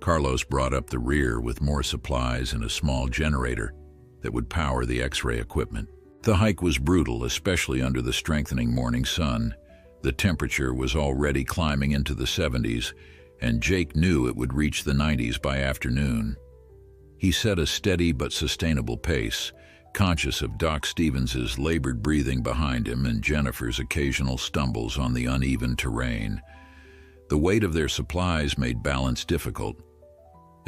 Speaker 1: Carlos brought up the rear with more supplies and a small generator that would power the X-ray equipment. The hike was brutal, especially under the strengthening morning sun. The temperature was already climbing into the 70s, and Jake knew it would reach the 90s by afternoon. He set a steady but sustainable pace, conscious of Doc Stevens's labored breathing behind him and Jennifer's occasional stumbles on the uneven terrain. The weight of their supplies made balance difficult,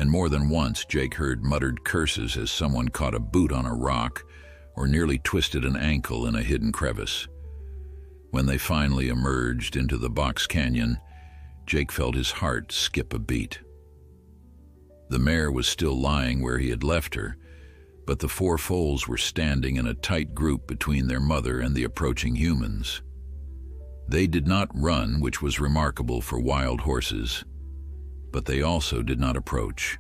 Speaker 1: and more than once Jake heard muttered curses as someone caught a boot on a rock or nearly twisted an ankle in a hidden crevice. When they finally emerged into the box canyon, Jake felt his heart skip a beat. The mare was still lying where he had left her, but the four foals were standing in a tight group between their mother and the approaching humans. They did not run, which was remarkable for wild horses, but they also did not approach.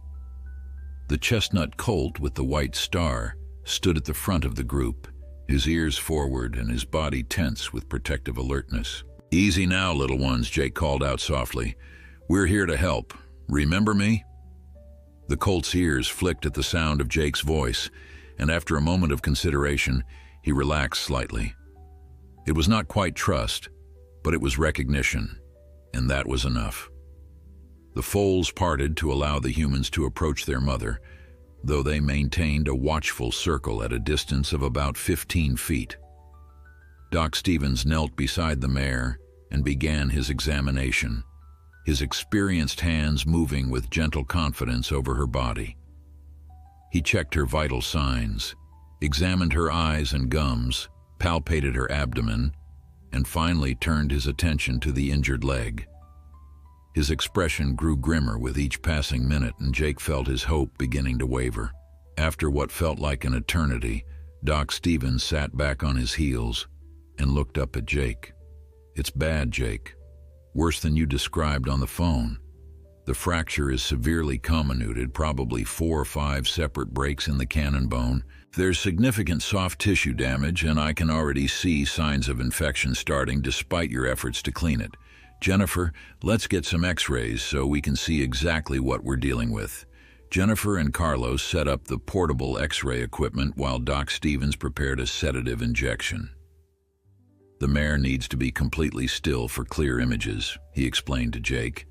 Speaker 1: The chestnut colt with the white star stood at the front of the group, his ears forward and his body tense with protective alertness. "Easy now, little ones," Jake called out softly. "We're here to help. Remember me?" The colt's ears flicked at the sound of Jake's voice, and after a moment of consideration, he relaxed slightly. It was not quite trust, but it was recognition, and that was enough. The foals parted to allow the humans to approach their mother, though they maintained a watchful circle at a distance of about 15 feet. Doc Stevens knelt beside the mare and began his examination, his experienced hands moving with gentle confidence over her body. He checked her vital signs, examined her eyes and gums, palpated her abdomen, and finally turned his attention to the injured leg. His expression grew grimmer with each passing minute, and Jake felt his hope beginning to waver. After what felt like an eternity, Doc Stevens sat back on his heels and looked up at Jake. "It's bad, Jake. Worse than you described on the phone. The fracture is severely comminuted, probably 4 or 5 separate breaks in the cannon bone. There's significant soft tissue damage, and I can already see signs of infection starting despite your efforts to clean it. Jennifer, let's get some x-rays so we can see exactly what we're dealing with." Jennifer and Carlos set up the portable x-ray equipment while Doc Stevens prepared a sedative injection. "The mare needs to be completely still for clear images," he explained to Jake.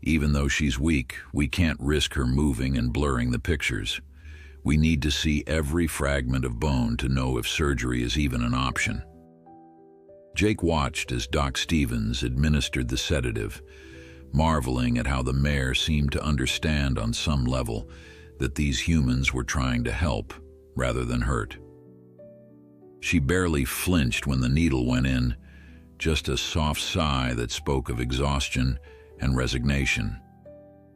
Speaker 1: "Even though she's weak, we can't risk her moving and blurring the pictures. We need to see every fragment of bone to know if surgery is even an option." Jake watched as Doc Stevens administered the sedative, marveling at how the mare seemed to understand on some level that these humans were trying to help rather than hurt. She barely flinched when the needle went in, just a soft sigh that spoke of exhaustion and resignation.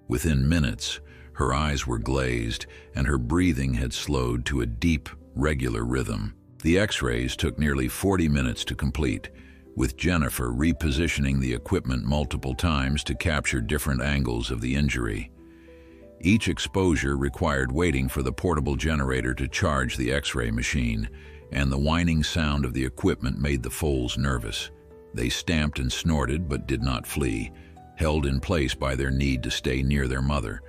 Speaker 1: Within minutes, her eyes were glazed and her breathing had slowed to a deep, regular rhythm. The x-rays took nearly 40 minutes to complete, with Jennifer repositioning the equipment multiple times to capture different angles of the injury. Each exposure required waiting for the portable generator to charge the x-ray machine, and the whining sound of the equipment made the foals nervous. They stamped and snorted but did not flee, held in place by their need to stay near their mother.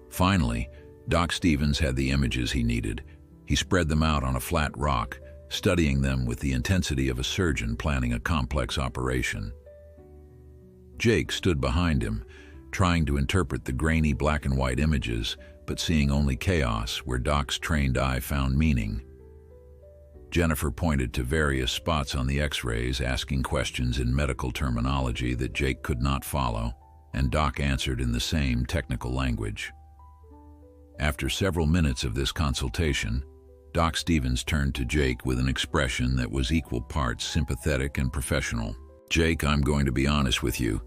Speaker 1: Finally, Doc Stevens had the images he needed. He spread them out on a flat rock, studying them with the intensity of a surgeon planning a complex operation. Jake stood behind him, trying to interpret the grainy black and white images, but seeing only chaos where Doc's trained eye found meaning. Jennifer pointed to various spots on the x-rays, asking questions in medical terminology that Jake could not follow, and Doc answered in the same technical language. After several minutes of this consultation, Doc Stevens turned to Jake with an expression that was equal parts sympathetic and professional. "Jake, I'm going to be honest with you.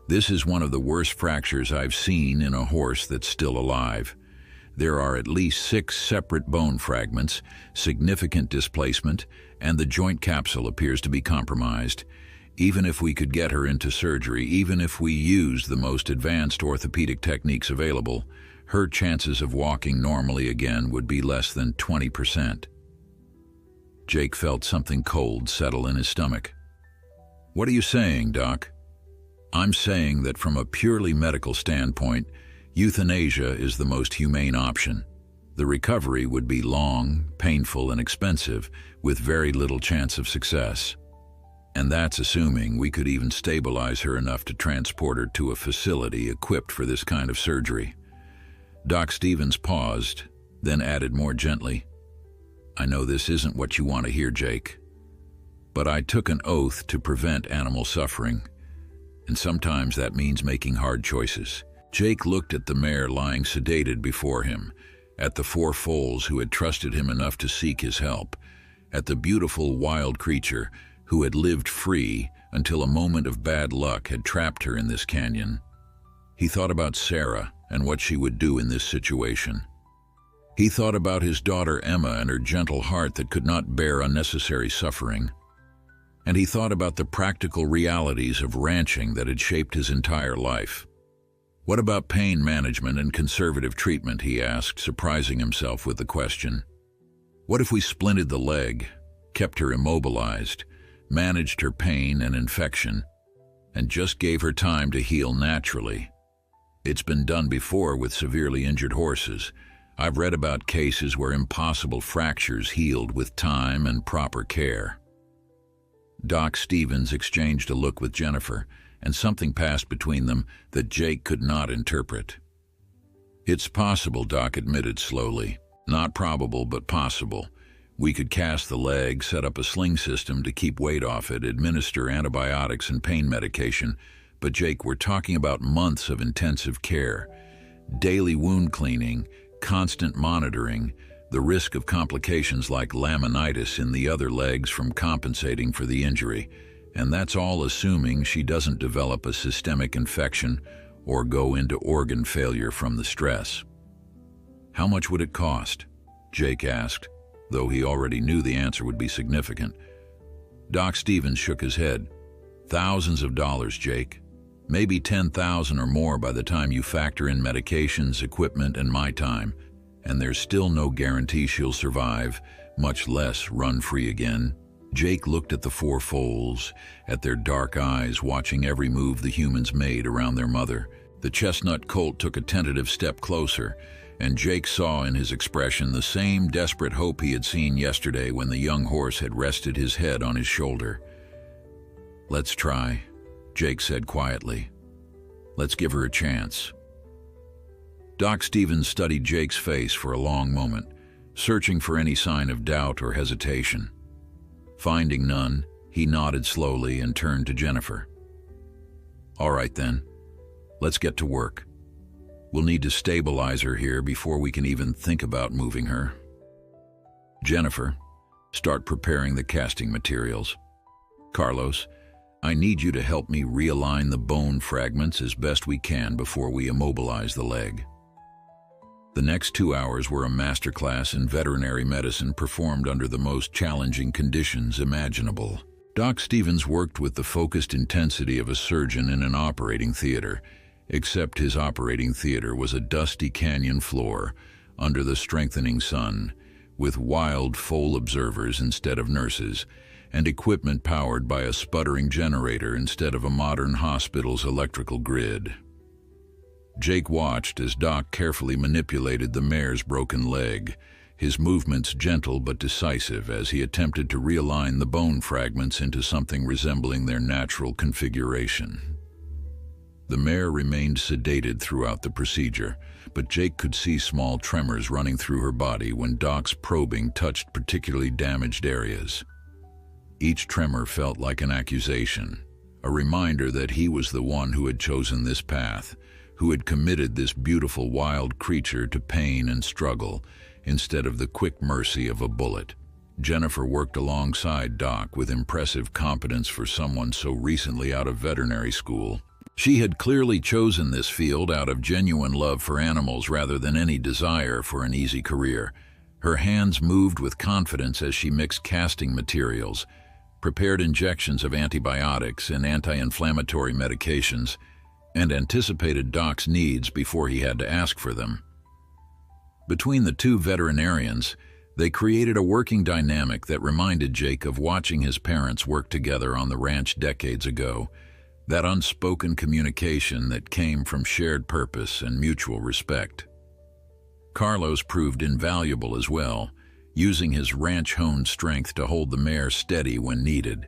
Speaker 1: This is one of the worst fractures I've seen in a horse that's still alive. There are at least 6 separate bone fragments, significant displacement, and the joint capsule appears to be compromised. Even if we could get her into surgery, even if we use the most advanced orthopedic techniques available, her chances of walking normally again would be less than 20%. Jake felt something cold settle in his stomach. "What are you saying, Doc?" "I'm saying that from a purely medical standpoint, euthanasia is the most humane option. The recovery would be long, painful, and expensive, with very little chance of success." And that's assuming we could even stabilize her enough to transport her to a facility equipped for this kind of surgery. Doc Stevens paused, then added more gently, "I know this isn't what you want to hear, Jake, but I took an oath to prevent animal suffering, and sometimes that means making hard choices." Jake looked at the mare lying sedated before him, at the four foals who had trusted him enough to seek his help, at the beautiful wild creature who had lived free until a moment of bad luck had trapped her in this canyon. He thought about Sarah and what she would do in this situation. He thought about his daughter Emma and her gentle heart that could not bear unnecessary suffering. And he thought about the practical realities of ranching that had shaped his entire life. "What about pain management and conservative treatment?" he asked, surprising himself with the question. "What if we splinted the leg, kept her immobilized, managed her pain and infection, and just gave her time to heal naturally? It's been done before with severely injured horses. I've read about cases where impossible fractures healed with time and proper care." Doc Stevens exchanged a look with Jennifer, and something passed between them that Jake could not interpret. "It's possible," Doc admitted slowly. "Not probable, but possible. We could cast the leg, set up a sling system to keep weight off it, administer antibiotics and pain medication. But Jake, we're talking about months of intensive care, daily wound cleaning, constant monitoring, the risk of complications like laminitis in the other legs from compensating for the injury. And that's all assuming she doesn't develop a systemic infection or go into organ failure from the stress." "How much would it cost?" Jake asked, though he already knew the answer would be significant. Doc Stevens shook his head. "Thousands of dollars, Jake. Maybe 10,000 or more by the time you factor in medications, equipment, and my time. And there's still no guarantee she'll survive, much less run free again." Jake looked at the four foals, at their dark eyes watching every move the humans made around their mother. The chestnut colt took a tentative step closer, and Jake saw in his expression the same desperate hope he had seen yesterday when the young horse had rested his head on his shoulder. "Let's try," Jake said quietly. "Let's give her a chance." Doc Stevens studied Jake's face for a long moment, searching for any sign of doubt or hesitation. Finding none, he nodded slowly and turned to Jennifer. "All right then, let's get to work. We'll need to stabilize her here before we can even think about moving her. Jennifer, start preparing the casting materials. Carlos, I need you to help me realign the bone fragments as best we can before we immobilize the leg." The next 2 hours were a masterclass in veterinary medicine performed under the most challenging conditions imaginable. Doc Stevens worked with the focused intensity of a surgeon in an operating theater, except his operating theater was a dusty canyon floor under the strengthening sun, with wild foal observers instead of nurses, and equipment powered by a sputtering generator instead of a modern hospital's electrical grid. Jake watched as Doc carefully manipulated the mare's broken leg, his movements gentle but decisive as he attempted to realign the bone fragments into something resembling their natural configuration. The mare remained sedated throughout the procedure, but Jake could see small tremors running through her body when Doc's probing touched particularly damaged areas. Each tremor felt like an accusation, a reminder that he was the one who had chosen this path, who had committed this beautiful wild creature to pain and struggle instead of the quick mercy of a bullet. Jennifer worked alongside Doc with impressive competence for someone so recently out of veterinary school. She had clearly chosen this field out of genuine love for animals rather than any desire for an easy career. Her hands moved with confidence as she mixed casting materials, prepared injections of antibiotics and anti-inflammatory medications, and anticipated Doc's needs before he had to ask for them. Between the two veterinarians, they created a working dynamic that reminded Jake of watching his parents work together on the ranch decades ago, that unspoken communication that came from shared purpose and mutual respect. Carlos proved invaluable as well, using his ranch-honed strength to hold the mare steady when needed.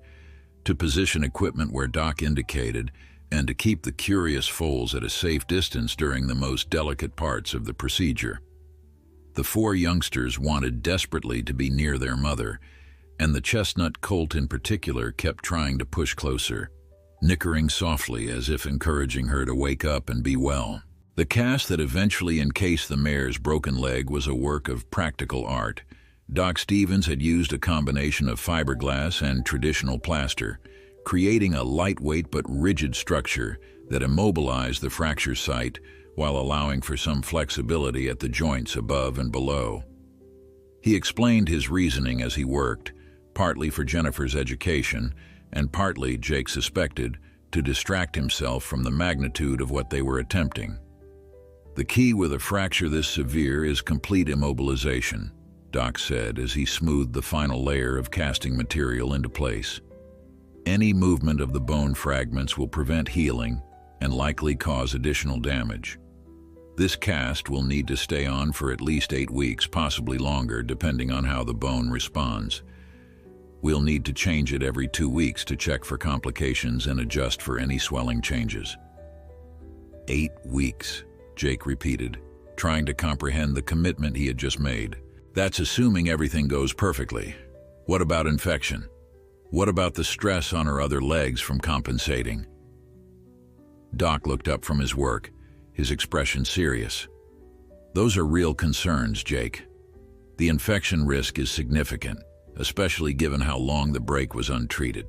Speaker 1: to position equipment where Doc indicated, and to keep the curious foals at a safe distance during the most delicate parts of the procedure. The four youngsters wanted desperately to be near their mother, and the chestnut colt in particular kept trying to push closer, nickering softly as if encouraging her to wake up and be well. The cast that eventually encased the mare's broken leg was a work of practical art. Doc Stevens had used a combination of fiberglass and traditional plaster, creating a lightweight but rigid structure that immobilized the fracture site while allowing for some flexibility at the joints above and below. He explained his reasoning as he worked, partly for Jennifer's education, and partly, Jake suspected, to distract himself from the magnitude of what they were attempting. The key with a fracture this severe is complete immobilization, Doc said as he smoothed the final layer of casting material into place. Any movement of the bone fragments will prevent healing and likely cause additional damage. This cast will need to stay on for at least 8 weeks, possibly longer, depending on how the bone responds. We'll need to change it every 2 weeks to check for complications and adjust for any swelling changes. 8 weeks, Jake repeated, trying to comprehend the commitment he had just made. That's assuming everything goes perfectly. What about infection? What about the stress on her other legs from compensating? Doc looked up from his work, his expression serious. Those are real concerns, Jake. The infection risk is significant, especially given how long the break was untreated.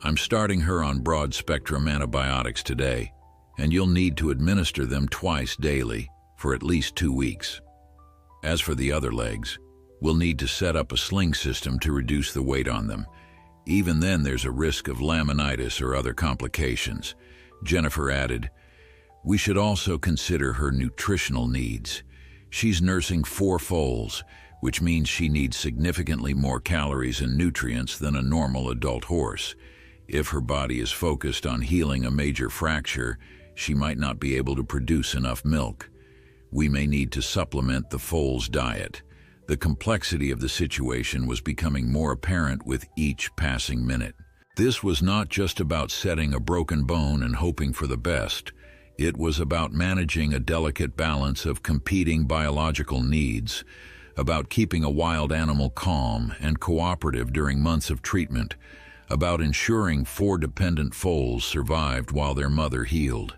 Speaker 1: I'm starting her on broad-spectrum antibiotics today, and you'll need to administer them twice daily for at least 2 weeks. As for the other legs, we'll need to set up a sling system to reduce the weight on them. Even then, there's a risk of laminitis or other complications. Jennifer added, we should also consider her nutritional needs. She's nursing 4 foals, which means she needs significantly more calories and nutrients than a normal adult horse. If her body is focused on healing a major fracture, she might not be able to produce enough milk. We may need to supplement the foal's diet. The complexity of the situation was becoming more apparent with each passing minute. This was not just about setting a broken bone and hoping for the best. It was about managing a delicate balance of competing biological needs, about keeping a wild animal calm and cooperative during months of treatment, about ensuring 4 dependent foals survived while their mother healed.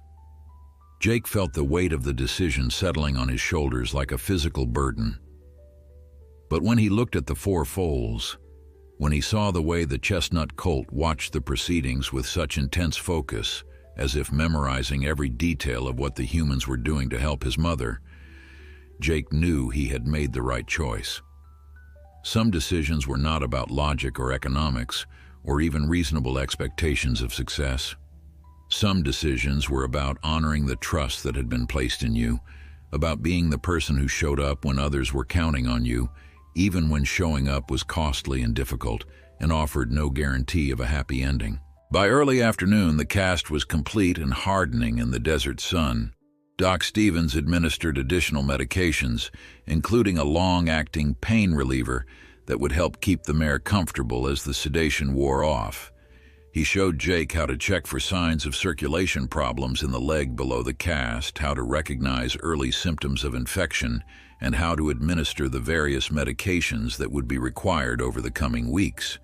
Speaker 1: Jake felt the weight of the decision settling on his shoulders like a physical burden. But when he looked at the 4 foals, when he saw the way the chestnut colt watched the proceedings with such intense focus, as if memorizing every detail of what the humans were doing to help his mother, Jake knew he had made the right choice. Some decisions were not about logic or economics, or even reasonable expectations of success. Some decisions were about honoring the trust that had been placed in you, about being the person who showed up when others were counting on you, even when showing up was costly and difficult and offered no guarantee of a happy ending. By early afternoon, the cast was complete and hardening in the desert sun. Doc Stevens administered additional medications, including a long-acting pain reliever that would help keep the mare comfortable as the sedation wore off. He showed Jake how to check for signs of circulation problems in the leg below the cast, how to recognize early symptoms of infection, and how to administer the various medications that would be required over the coming weeks.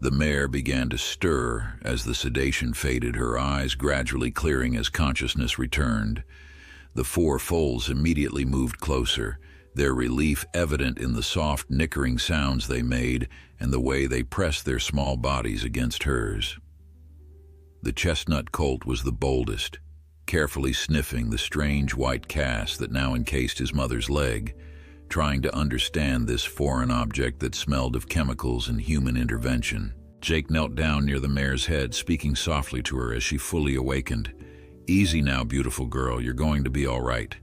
Speaker 1: The mare began to stir as the sedation faded, her eyes gradually clearing as consciousness returned. The 4 foals immediately moved closer, their relief evident in the soft nickering sounds they made and the way they pressed their small bodies against hers. The chestnut colt was the boldest, carefully sniffing the strange white cast that now encased his mother's leg, trying to understand this foreign object that smelled of chemicals and human intervention. Jake knelt down near the mare's head, speaking softly to her as she fully awakened. Easy now, beautiful girl, you're going to be all right.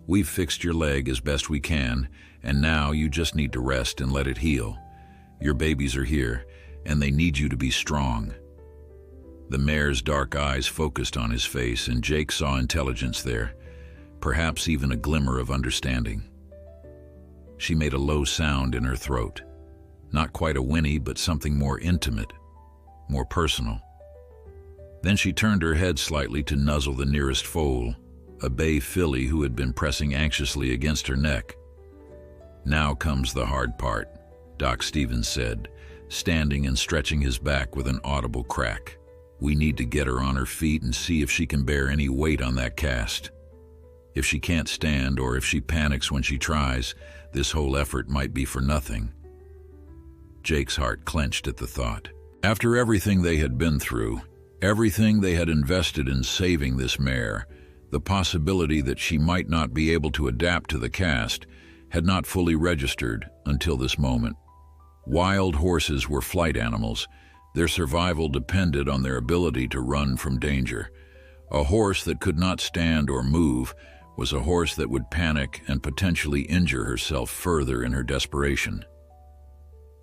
Speaker 1: We've fixed your leg as best we can, and now you just need to rest and let it heal. Your babies are here, and they need you to be strong. The mare's dark eyes focused on his face, and Jake saw intelligence there, perhaps even a glimmer of understanding. She made a low sound in her throat, not quite a whinny, but something more intimate, more personal. Then she turned her head slightly to nuzzle the nearest foal, a bay filly who had been pressing anxiously against her neck. "Now comes the hard part," Doc Stevens said, standing and stretching his back with an audible crack. "We need to get her on her feet and see if she can bear any weight on that cast. If she can't stand, or if she panics when she tries, this whole effort might be for nothing." Jake's heart clenched at the thought. After everything they had been through, everything they had invested in saving this mare, the possibility that she might not be able to adapt to the cast had not fully registered until this moment. Wild horses were flight animals. Their survival depended on their ability to run from danger. A horse that could not stand or move was a horse that would panic and potentially injure herself further in her desperation.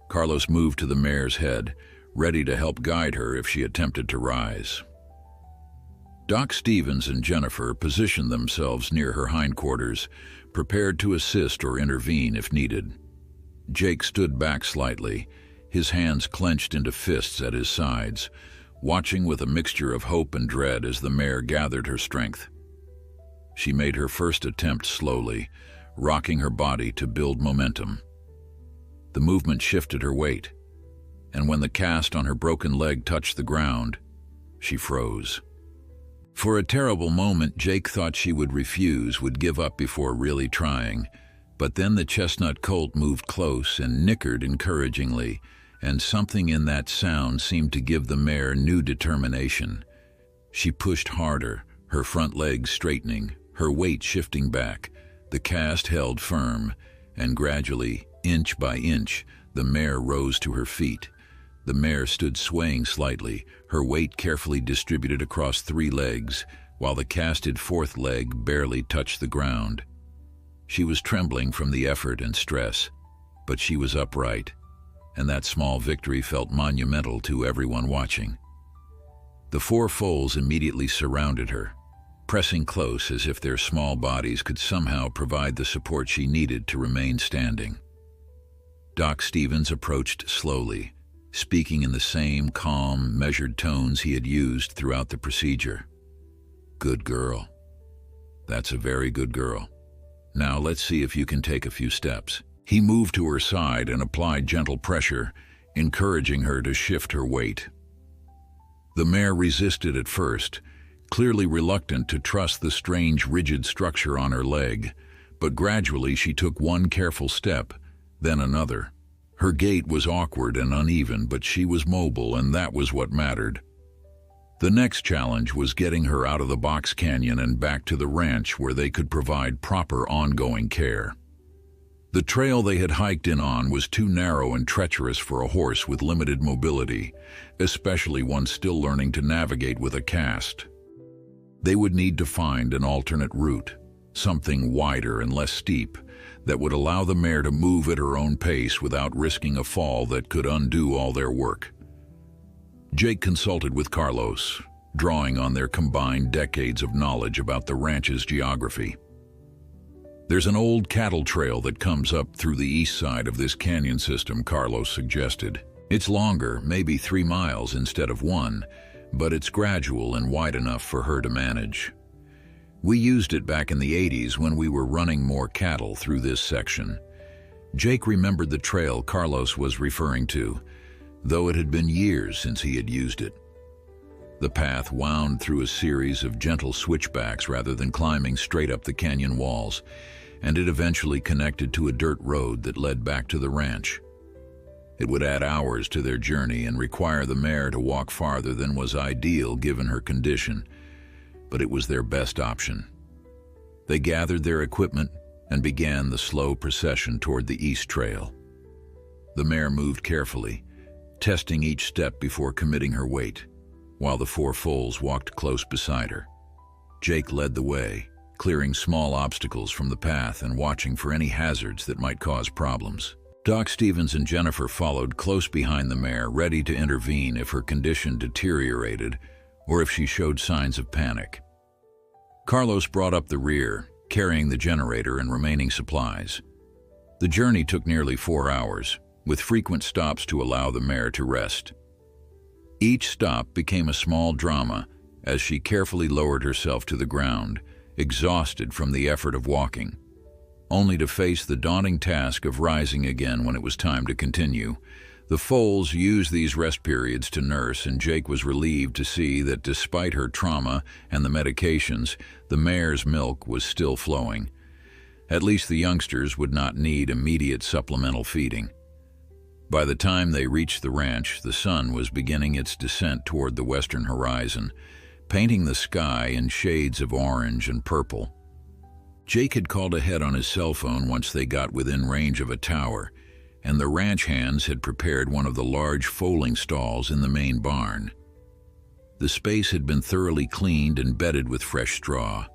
Speaker 1: Carlos moved to the mare's head, ready to help guide her if she attempted to rise. Doc Stevens and Jennifer positioned themselves near her hindquarters, prepared to assist or intervene if needed. Jake stood back slightly, his hands clenched into fists at his sides, watching with a mixture of hope and dread as the mare gathered her strength. She made her first attempt slowly, rocking her body to build momentum. The movement shifted her weight, and when the cast on her broken leg touched the ground, she froze. For a terrible moment, Jake thought she would refuse, would give up before really trying. But then the chestnut colt moved close and nickered encouragingly, and something in that sound seemed to give the mare new determination. She pushed harder, her front legs straightening, her weight shifting back. The cast held firm, and gradually, inch by inch, the mare rose to her feet. The mare stood swaying slightly, her weight carefully distributed across 3 legs, while the casted 4th leg barely touched the ground. She was trembling from the effort and stress, but she was upright, and that small victory felt monumental to everyone watching. The 4 foals immediately surrounded her, pressing close as if their small bodies could somehow provide the support she needed to remain standing. Doc Stevens approached slowly, speaking in the same calm, measured tones he had used throughout the procedure. "Good girl. That's a very good girl. Now let's see if you can take a few steps." He moved to her side and applied gentle pressure, encouraging her to shift her weight. The mare resisted at first, clearly reluctant to trust the strange, rigid structure on her leg, but gradually she took one careful step, then another. Her gait was awkward and uneven, but she was mobile, and that was what mattered. The next challenge was getting her out of the box canyon and back to the ranch where they could provide proper ongoing care. The trail they had hiked in on was too narrow and treacherous for a horse with limited mobility, especially one still learning to navigate with a cast. They would need to find an alternate route, something wider and less steep, that would allow the mare to move at her own pace without risking a fall that could undo all their work. Jake consulted with Carlos, drawing on their combined decades of knowledge about the ranch's geography. "There's an old cattle trail that comes up through the east side of this canyon system," Carlos suggested. "It's longer, maybe 3 miles instead of 1, but it's gradual and wide enough for her to manage. We used it back in the 80s when we were running more cattle through this section." Jake remembered the trail Carlos was referring to, though it had been years since he had used it. The path wound through a series of gentle switchbacks rather than climbing straight up the canyon walls, and it eventually connected to a dirt road that led back to the ranch. It would add hours to their journey and require the mare to walk farther than was ideal given her condition, but it was their best option. They gathered their equipment and began the slow procession toward the east trail. The mare moved carefully, testing each step before committing her weight, while the 4 foals walked close beside her. Jake led the way, clearing small obstacles from the path and watching for any hazards that might cause problems. Doc Stevens and Jennifer followed close behind the mare, ready to intervene if her condition deteriorated or if she showed signs of panic. Carlos brought up the rear, carrying the generator and remaining supplies. The journey took nearly 4 hours, with frequent stops to allow the mare to rest. Each stop became a small drama as she carefully lowered herself to the ground, exhausted from the effort of walking, only to face the daunting task of rising again when it was time to continue. The foals used these rest periods to nurse, and Jake was relieved to see that despite her trauma and the medications, the mare's milk was still flowing. At least the youngsters would not need immediate supplemental feeding. By the time they reached the ranch, the sun was beginning its descent toward the western horizon, painting the sky in shades of orange and purple. Jake had called ahead on his cell phone once they got within range of a tower, and the ranch hands had prepared one of the large foaling stalls in the main barn. The space had been thoroughly cleaned and bedded with fresh straw,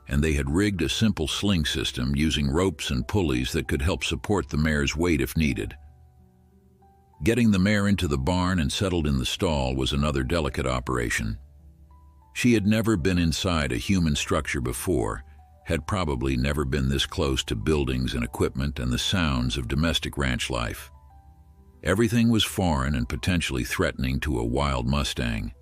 Speaker 1: and they had rigged a simple sling system using ropes and pulleys that could help support the mare's weight if needed. Getting the mare into the barn and settled in the stall was another delicate operation. She had never been inside a human structure before, had probably never been this close to buildings and equipment and the sounds of domestic ranch life. Everything was foreign and potentially threatening to a wild Mustang,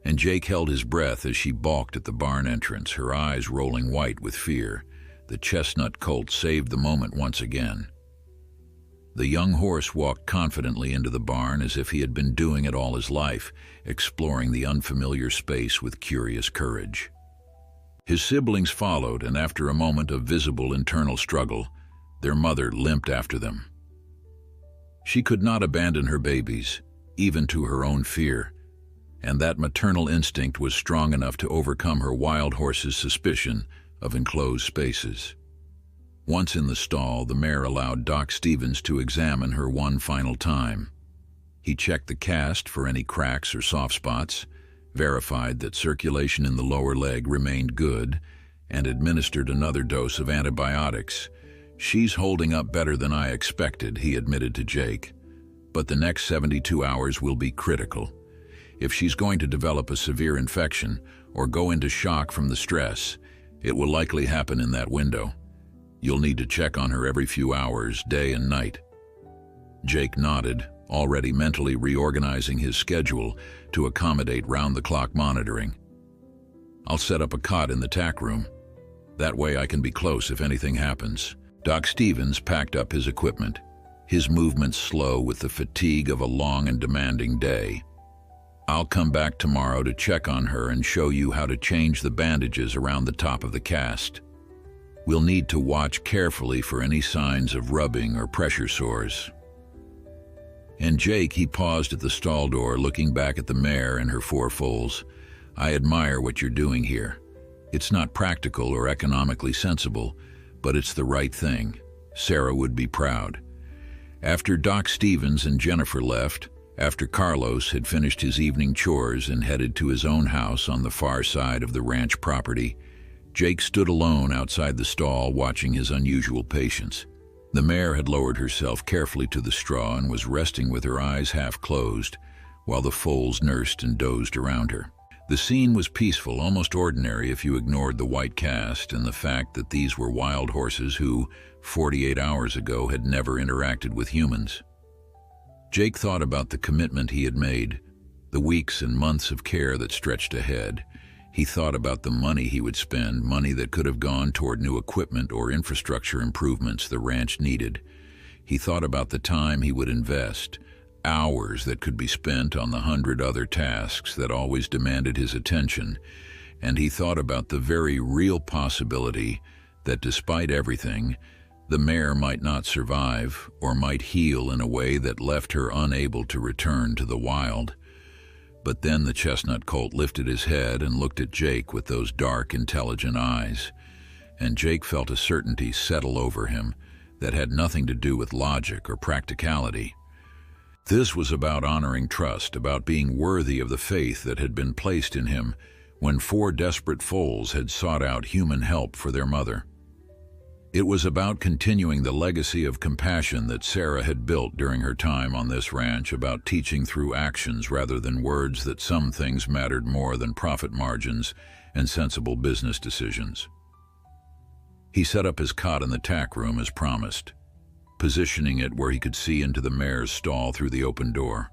Speaker 1: and Jake held his breath as she balked at the barn entrance, her eyes rolling white with fear. The chestnut colt saved the moment once again. The young horse walked confidently into the barn as if he had been doing it all his life, exploring the unfamiliar space with curious courage. His siblings followed, and after a moment of visible internal struggle, their mother limped after them. She could not abandon her babies, even to her own fear, and that maternal instinct was strong enough to overcome her wild horse's suspicion of enclosed spaces. Once in the stall, the mare allowed Doc Stevens to examine her one final time. He checked the cast for any cracks or soft spots, verified that circulation in the lower leg remained good, and administered another dose of antibiotics. "She's holding up better than I expected," he admitted to Jake. "But the next 72 hours will be critical. If she's going to develop a severe infection or go into shock from the stress, it will likely happen in that window. You'll need to check on her every few hours, day and night." Jake nodded, already mentally reorganizing his schedule to accommodate round-the-clock monitoring. "I'll set up a cot in the tack room. That way I can be close if anything happens." Doc Stevens packed up his equipment, his movements slow with the fatigue of a long and demanding day. "I'll come back tomorrow to check on her and show you how to change the bandages around the top of the cast. We'll need to watch carefully for any signs of rubbing or pressure sores." And Jake, he paused at the stall door, looking back at the mare and her 4 foals. "I admire what you're doing here. It's not practical or economically sensible, but it's the right thing. Sarah would be proud." After Doc Stevens and Jennifer left, after Carlos had finished his evening chores and headed to his own house on the far side of the ranch property, Jake stood alone outside the stall watching his unusual patience. The mare had lowered herself carefully to the straw and was resting with her eyes half closed, while the foals nursed and dozed around her. The scene was peaceful, almost ordinary if you ignored the white cast and the fact that these were wild horses who, 48 hours ago, had never interacted with humans. Jake thought about the commitment he had made, the weeks and months of care that stretched ahead. He thought about the money he would spend, money that could have gone toward new equipment or infrastructure improvements the ranch needed. He thought about the time he would invest, hours that could be spent on the 100 other tasks that always demanded his attention, and he thought about the very real possibility that despite everything, the mare might not survive or might heal in a way that left her unable to return to the wild. But then the chestnut colt lifted his head and looked at Jake with those dark, intelligent eyes, and Jake felt a certainty settle over him that had nothing to do with logic or practicality. This was about honoring trust, about being worthy of the faith that had been placed in him when 4 desperate foals had sought out human help for their mother. It was about continuing the legacy of compassion that Sarah had built during her time on this ranch, about teaching through actions rather than words that some things mattered more than profit margins and sensible business decisions. He set up his cot in the tack room as promised, positioning it where he could see into the mare's stall through the open door.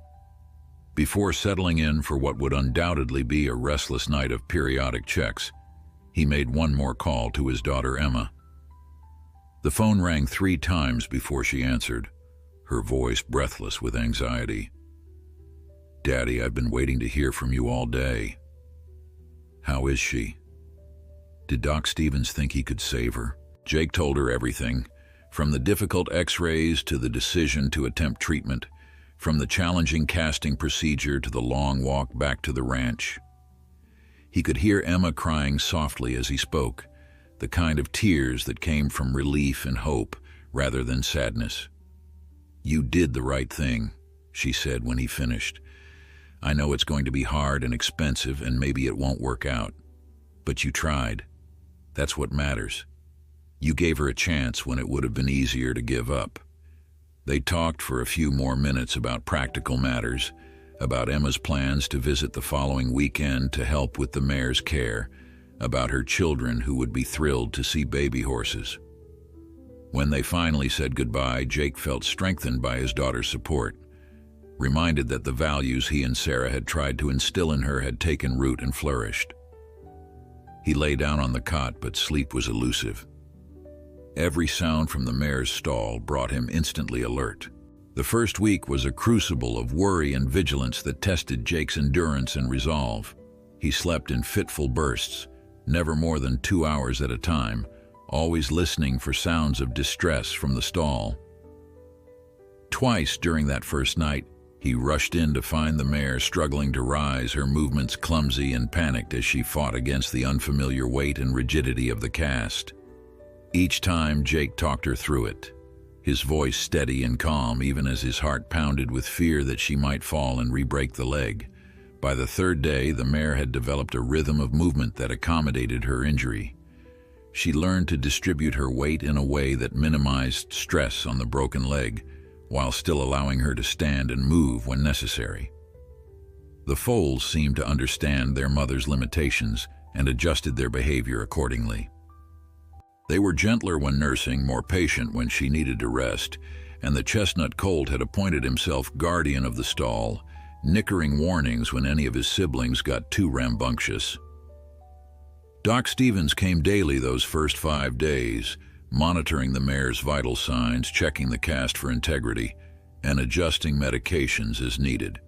Speaker 1: Before settling in for what would undoubtedly be a restless night of periodic checks, he made one more call to his daughter Emma. The phone rang 3 times before she answered, her voice breathless with anxiety. "Daddy, I've been waiting to hear from you all day. How is she? Did Doc Stevens think he could save her?" Jake told her everything, from the difficult x-rays to the decision to attempt treatment, from the challenging casting procedure to the long walk back to the ranch. He could hear Emma crying softly as he spoke, the kind of tears that came from relief and hope rather than sadness. "You did the right thing," she said when he finished. "I know it's going to be hard and expensive and maybe it won't work out. But you tried. That's what matters. You gave her a chance when it would have been easier to give up." They talked for a few more minutes about practical matters, about Emma's plans to visit the following weekend to help with the mare's care, about her children who would be thrilled to see baby horses. When they finally said goodbye, Jake felt strengthened by his daughter's support, reminded that the values he and Sarah had tried to instill in her had taken root and flourished. He lay down on the cot, but sleep was elusive. Every sound from the mare's stall brought him instantly alert. The first week was a crucible of worry and vigilance that tested Jake's endurance and resolve. He slept in fitful bursts, never more than 2 hours at a time, always listening for sounds of distress from the stall. Twice during that first night, he rushed in to find the mare struggling to rise, her movements clumsy and panicked as she fought against the unfamiliar weight and rigidity of the cast. Each time, Jake talked her through it, his voice steady and calm even as his heart pounded with fear that she might fall and re-break the leg. By the 3rd day, the mare had developed a rhythm of movement that accommodated her injury. She learned to distribute her weight in a way that minimized stress on the broken leg, while still allowing her to stand and move when necessary. The foals seemed to understand their mother's limitations and adjusted their behavior accordingly. They were gentler when nursing, more patient when she needed to rest, and the chestnut colt had appointed himself guardian of the stall, nickering warnings when any of his siblings got too rambunctious. Doc Stevens came daily those first 5 days, monitoring the mare's vital signs, checking the cast for integrity, and adjusting medications as needed.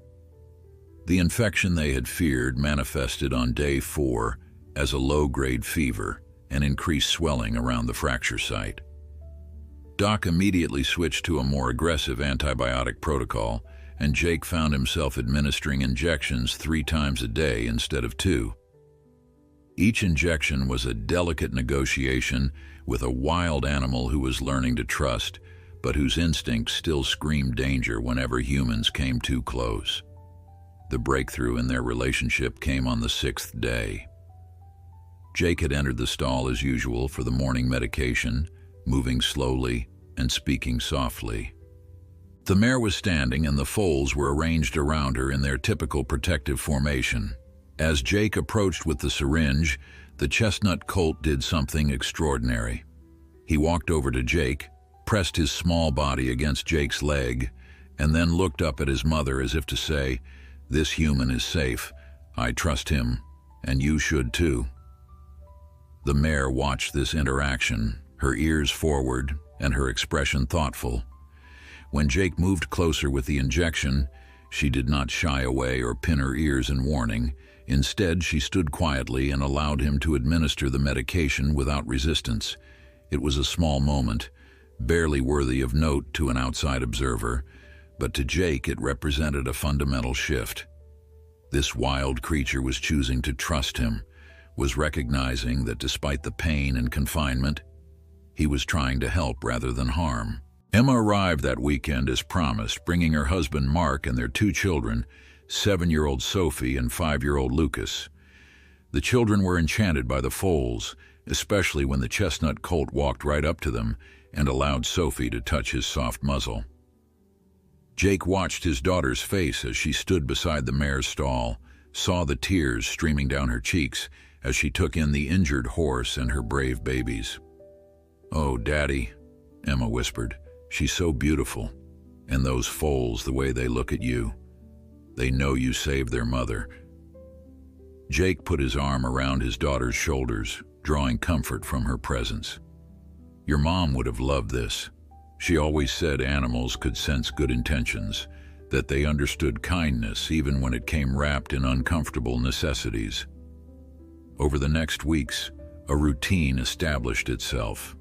Speaker 1: The infection they had feared manifested on day 4 as a low-grade fever and increased swelling around the fracture site. Doc immediately switched to a more aggressive antibiotic protocol, and Jake found himself administering injections 3 times a day instead of 2. Each injection was a delicate negotiation with a wild animal who was learning to trust, but whose instincts still screamed danger whenever humans came too close. The breakthrough in their relationship came on the 6th day. Jake had entered the stall as usual for the morning medication, moving slowly and speaking softly. The mare was standing and the foals were arranged around her in their typical protective formation. As Jake approached with the syringe, the chestnut colt did something extraordinary. He walked over to Jake, pressed his small body against Jake's leg, and then looked up at his mother as if to say, "This human is safe. I trust him, and you should too." The mare watched this interaction, her ears forward and her expression thoughtful. When Jake moved closer with the injection, she did not shy away or pin her ears in warning. Instead, she stood quietly and allowed him to administer the medication without resistance. It was a small moment, barely worthy of note to an outside observer, but to Jake it represented a fundamental shift. This wild creature was choosing to trust him, was recognizing that despite the pain and confinement, he was trying to help rather than harm. Emma arrived that weekend as promised, bringing her husband Mark and their 2 children, 7-year-old Sophie and 5-year-old Lucas. The children were enchanted by the foals, especially when the chestnut colt walked right up to them and allowed Sophie to touch his soft muzzle. Jake watched his daughter's face as she stood beside the mare's stall, saw the tears streaming down her cheeks as she took in the injured horse and her brave babies. "Oh, Daddy," Emma whispered, "she's so beautiful. And those foals, the way they look at you." They know you saved their mother." Jake put his arm around his daughter's shoulders, drawing comfort from her presence. "Your mom would have loved this. She always said animals could sense good intentions, that they understood kindness even when it came wrapped in uncomfortable necessities." Over the next weeks, a routine established itself.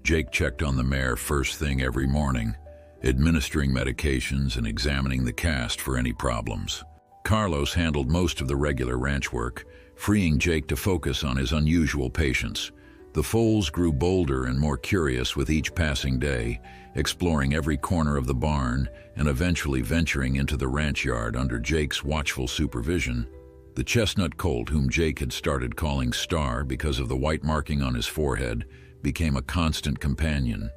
Speaker 1: Jake checked on the mare first thing every morning, administering medications and examining the cast for any problems. Carlos handled most of the regular ranch work, freeing Jake to focus on his unusual patients. The foals grew bolder and more curious with each passing day, exploring every corner of the barn and eventually venturing into the ranch yard under Jake's watchful supervision. The chestnut colt, whom Jake had started calling Star because of the white marking on his forehead, became a constant companion.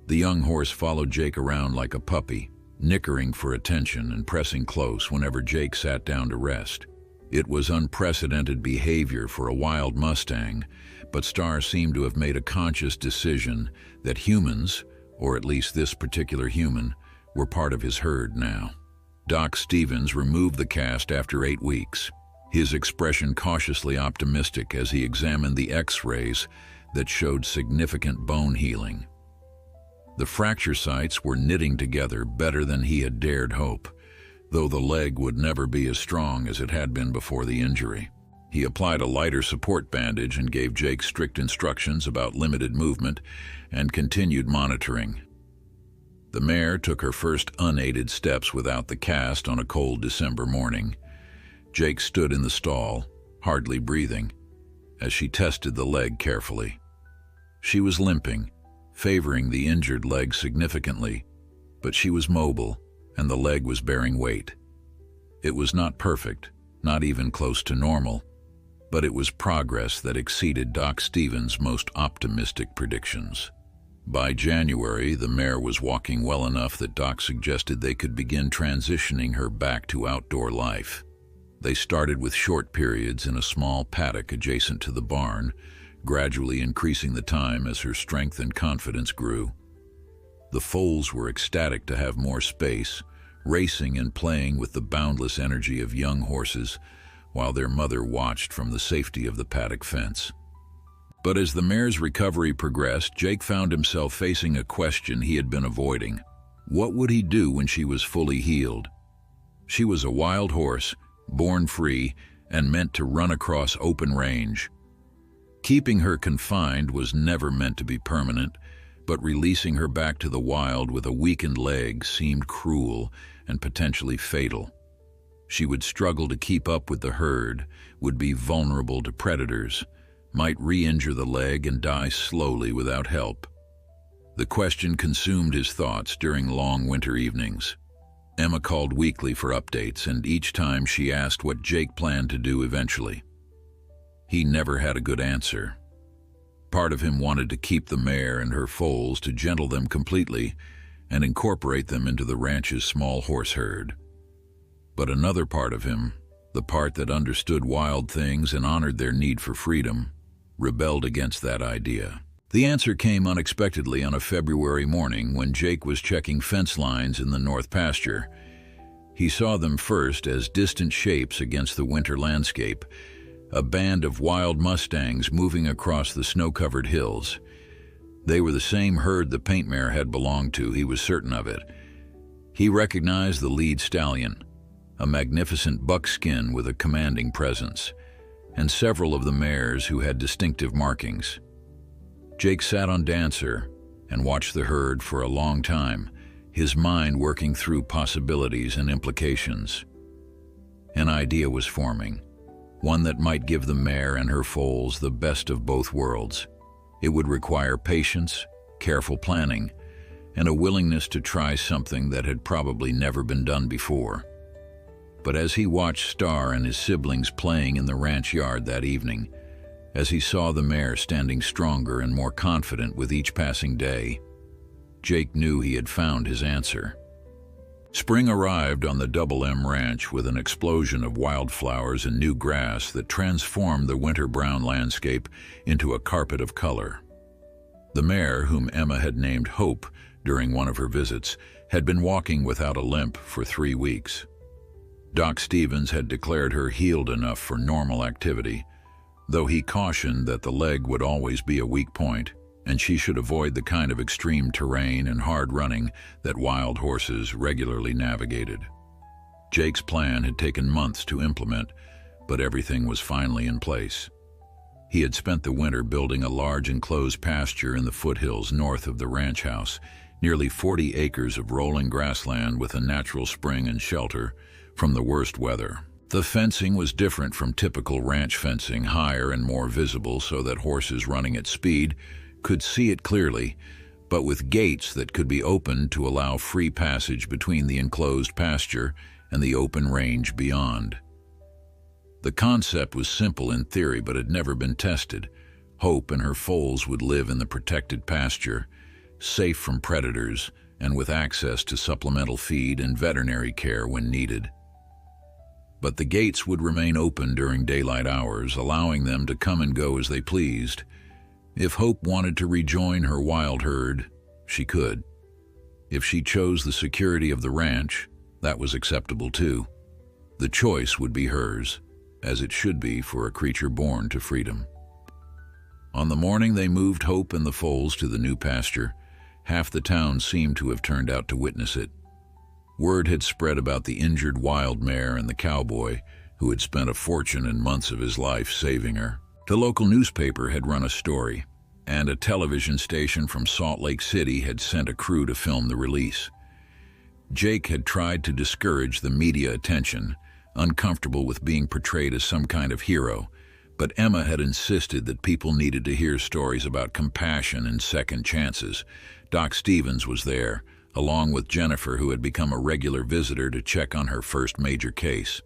Speaker 1: The young horse followed Jake around like a puppy, nickering for attention and pressing close whenever Jake sat down to rest. It was unprecedented behavior for a wild Mustang, but Star seemed to have made a conscious decision that humans, or at least this particular human, were part of his herd now. Doc Stevens removed the cast after 8 weeks, his expression cautiously optimistic as he examined the X-rays that showed significant bone healing. The fracture sites were knitting together better than he had dared hope, though the leg would never be as strong as it had been before the injury. He applied a lighter support bandage and gave Jake strict instructions about limited movement and continued monitoring. The mare took her first unaided steps without the cast on a cold December morning. Jake stood in the stall, hardly breathing, as she tested the leg carefully. She was limping, favoring the injured leg significantly, but she was mobile, and the leg was bearing weight. It was not perfect, not even close to normal, but it was progress that exceeded Doc Stevens' most optimistic predictions. By January, the mare was walking well enough that Doc suggested they could begin transitioning her back to outdoor life. They started with short periods in a small paddock adjacent to the barn, gradually increasing the time as her strength and confidence grew. The foals were ecstatic to have more space, racing and playing with the boundless energy of young horses, while their mother watched from the safety of the paddock fence. But as the mare's recovery progressed, Jake found himself facing a question he had been avoiding. What would he do when she was fully healed? She was a wild horse, born free, and meant to run across open range. Keeping her confined was never meant to be permanent, but releasing her back to the wild with a weakened leg seemed cruel and potentially fatal. She would struggle to keep up with the herd, would be vulnerable to predators, might re-injure the leg and die slowly without help. The question consumed his thoughts during long winter evenings. Emma called weekly for updates, and each time she asked what Jake planned to do eventually. He never had a good answer. Part of him wanted to keep the mare and her foals to gentle them completely and incorporate them into the ranch's small horse herd. But another part of him, the part that understood wild things and honored their need for freedom, rebelled against that idea. The answer came unexpectedly on a February morning when Jake was checking fence lines in the north pasture. He saw them first as distant shapes against the winter landscape, a band of wild mustangs moving across the snow-covered hills. They were the same herd the paint mare had belonged to, he was certain of it. He recognized the lead stallion, a magnificent buckskin with a commanding presence, and several of the mares who had distinctive markings. Jake sat on Dancer and watched the herd for a long time, his mind working through possibilities and implications. An idea was forming, one that might give the mare and her foals the best of both worlds. It would require patience, careful planning, and a willingness to try something that had probably never been done before. But as he watched Star and his siblings playing in the ranch yard that evening, as he saw the mare standing stronger and more confident with each passing day, Jake knew he had found his answer. Spring arrived on the Double M Ranch with an explosion of wildflowers and new grass that transformed the winter-brown landscape into a carpet of color. The mare, whom Emma had named Hope during one of her visits, had been walking without a limp for 3 weeks. Doc Stevens had declared her healed enough for normal activity, though he cautioned that the leg would always be a weak point, and she should avoid the kind of extreme terrain and hard running that wild horses regularly navigated. Jake's plan had taken months to implement, but everything was finally in place. He had spent the winter building a large enclosed pasture in the foothills north of the ranch house, nearly 40 acres of rolling grassland with a natural spring and shelter from the worst weather. The fencing was different from typical ranch fencing, higher and more visible so that horses running at speed could see it clearly, but with gates that could be opened to allow free passage between the enclosed pasture and the open range beyond. The concept was simple in theory, but had never been tested. Hope and her foals would live in the protected pasture, safe from predators and with access to supplemental feed and veterinary care when needed. But the gates would remain open during daylight hours, allowing them to come and go as they pleased. If Hope wanted to rejoin her wild herd, she could. If she chose the security of the ranch, that was acceptable too. The choice would be hers, as it should be for a creature born to freedom. On the morning they moved Hope and the foals to the new pasture, half the town seemed to have turned out to witness it. Word had spread about the injured wild mare and the cowboy, who had spent a fortune and months of his life saving her. The local newspaper had run a story, and a television station from Salt Lake City had sent a crew to film the release. Jake had tried to discourage the media attention, uncomfortable with being portrayed as some kind of hero, but Emma had insisted that people needed to hear stories about compassion and second chances. Doc Stevens was there, along with Jennifer, who had become a regular visitor to check on her first major case.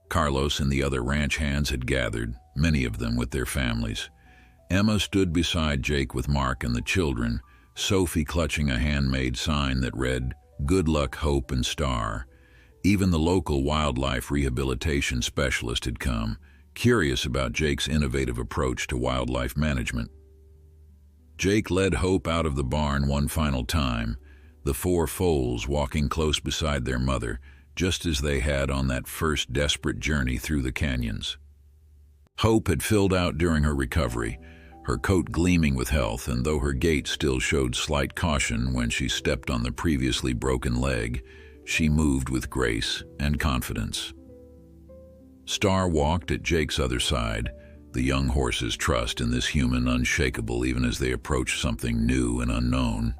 Speaker 1: Carlos and the other ranch hands had gathered, many of them with their families. Emma stood beside Jake with Mark and the children, Sophie clutching a handmade sign that read, "Good luck, Hope and Star." Even the local wildlife rehabilitation specialist had come, curious about Jake's innovative approach to wildlife management. Jake led Hope out of the barn one final time, the four foals walking close beside their mother, just as they had on that first desperate journey through the canyons. Hope had filled out during her recovery, her coat gleaming with health, and though her gait still showed slight caution when she stepped on the previously broken leg, she moved with grace and confidence. Star walked at Jake's other side, the young horse's trust in this human unshakable even as they approached something new and unknown.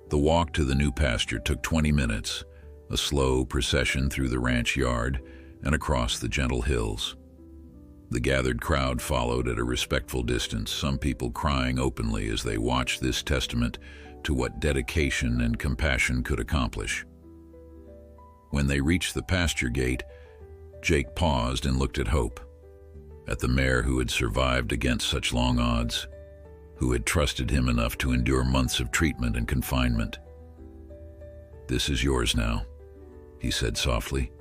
Speaker 1: The walk to the new pasture took 20 minutes, a slow procession through the ranch yard and across the gentle hills. The gathered crowd followed at a respectful distance, some people crying openly as they watched this testament to what dedication and compassion could accomplish. When they reached the pasture gate, Jake paused and looked at Hope, at the mare who had survived against such long odds, who had trusted him enough to endure months of treatment and confinement. "This is yours now," he said softly.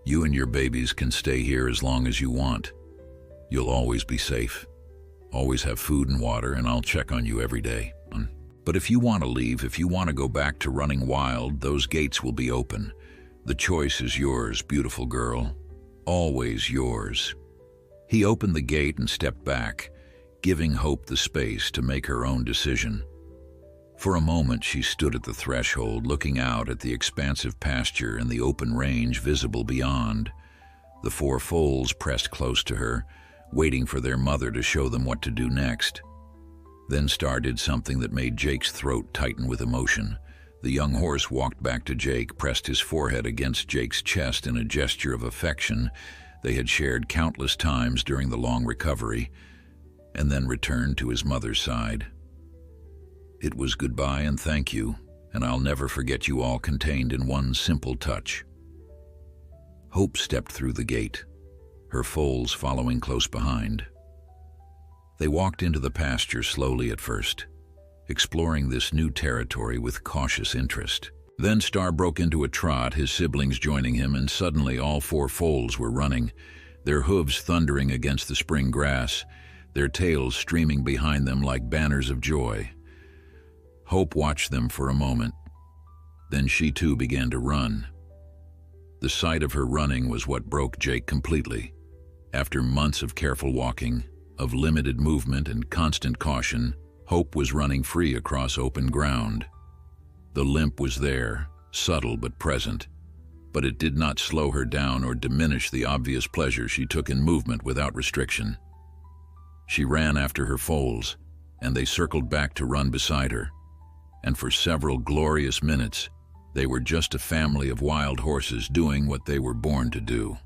Speaker 1: "You and your babies can stay here as long as you want. You'll always be safe, always have food and water, and I'll check on you every day. But if you want to leave, if you want to go back to running wild, those gates will be open. The choice is yours, beautiful girl, always yours." He opened the gate and stepped back, giving Hope the space to make her own decision. For a moment she stood at the threshold, looking out at the expansive pasture and the open range visible beyond. The four foals pressed close to her, waiting for their mother to show them what to do next. Then Star did something that made Jake's throat tighten with emotion. The young horse walked back to Jake, pressed his forehead against Jake's chest in a gesture of affection they had shared countless times during the long recovery, and then returned to his mother's side. "It was goodbye and thank you, and I'll never forget you all contained in one simple touch." Hope stepped through the gate, her foals following close behind. They walked into the pasture slowly at first, exploring this new territory with cautious interest. Then Star broke into a trot, his siblings joining him, and suddenly all four foals were running, their hooves thundering against the spring grass, their tails streaming behind them like banners of joy. Hope watched them for a moment. Then she too began to run. The sight of her running was what broke Jake completely. After months of careful walking, of limited movement and constant caution, Hope was running free across open ground. The limp was there, subtle but present, but it did not slow her down or diminish the obvious pleasure she took in movement without restriction. She ran after her foals, and they circled back to run beside her. And for several glorious minutes, they were just a family of wild horses doing what they were born to do.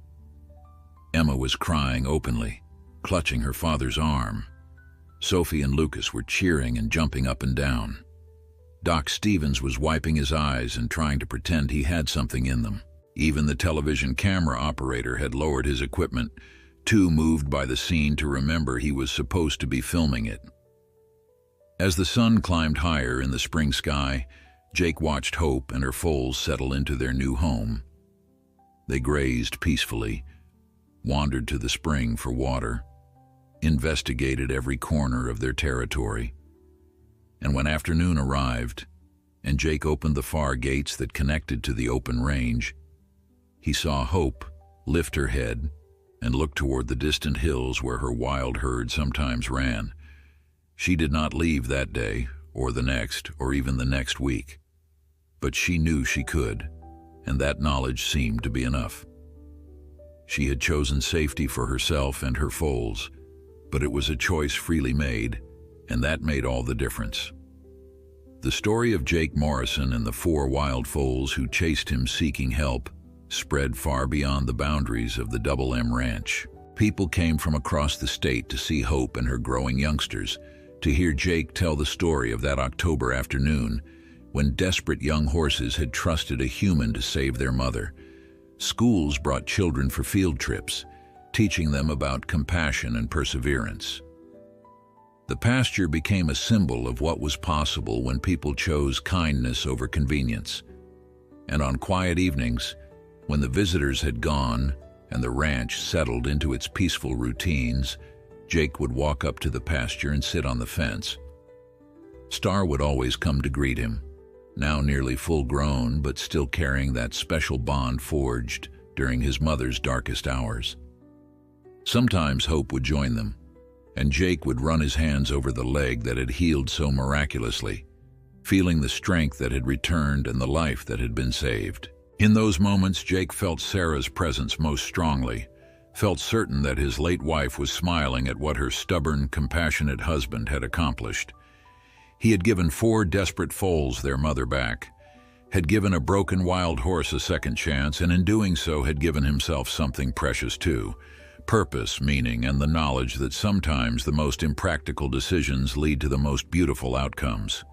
Speaker 1: Emma was crying openly, clutching her father's arm. Sophie and Lucas were cheering and jumping up and down. Doc Stevens was wiping his eyes and trying to pretend he had something in them. Even the television camera operator had lowered his equipment, too moved by the scene to remember he was supposed to be filming it. As the sun climbed higher in the spring sky, Jake watched Hope and her foals settle into their new home. They grazed peacefully, wandered to the spring for water, investigated every corner of their territory. And when afternoon arrived, and Jake opened the far gates that connected to the open range, he saw Hope lift her head and look toward the distant hills where her wild herd sometimes ran. She did not leave that day, or the next, or even the next week. But she knew she could, and that knowledge seemed to be enough. She had chosen safety for herself and her foals, but it was a choice freely made, and that made all the difference. The story of Jake Morrison and the 4 wild foals who chased him seeking help spread far beyond the boundaries of the Double M Ranch. People came from across the state to see Hope and her growing youngsters, to hear Jake tell the story of that October afternoon when desperate young horses had trusted a human to save their mother. Schools brought children for field trips, teaching them about compassion and perseverance. The pasture became a symbol of what was possible when people chose kindness over convenience. And on quiet evenings, when the visitors had gone and the ranch settled into its peaceful routines, Jake would walk up to the pasture and sit on the fence. Star would always come to greet him, now nearly full-grown but still carrying that special bond forged during his mother's darkest hours. Sometimes Hope would join them, and Jake would run his hands over the leg that had healed so miraculously, feeling the strength that had returned and the life that had been saved. In those moments, Jake felt Sarah's presence most strongly, felt certain that his late wife was smiling at what her stubborn, compassionate husband had accomplished. He had given 4 desperate foals their mother back, had given a broken wild horse a second chance, and in doing so had given himself something precious too: purpose, meaning, and the knowledge that sometimes the most impractical decisions lead to the most beautiful outcomes.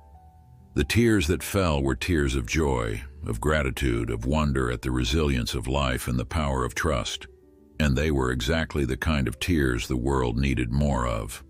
Speaker 1: The tears that fell were tears of joy, of gratitude, of wonder at the resilience of life and the power of trust. And they were exactly the kind of tears the world needed more of.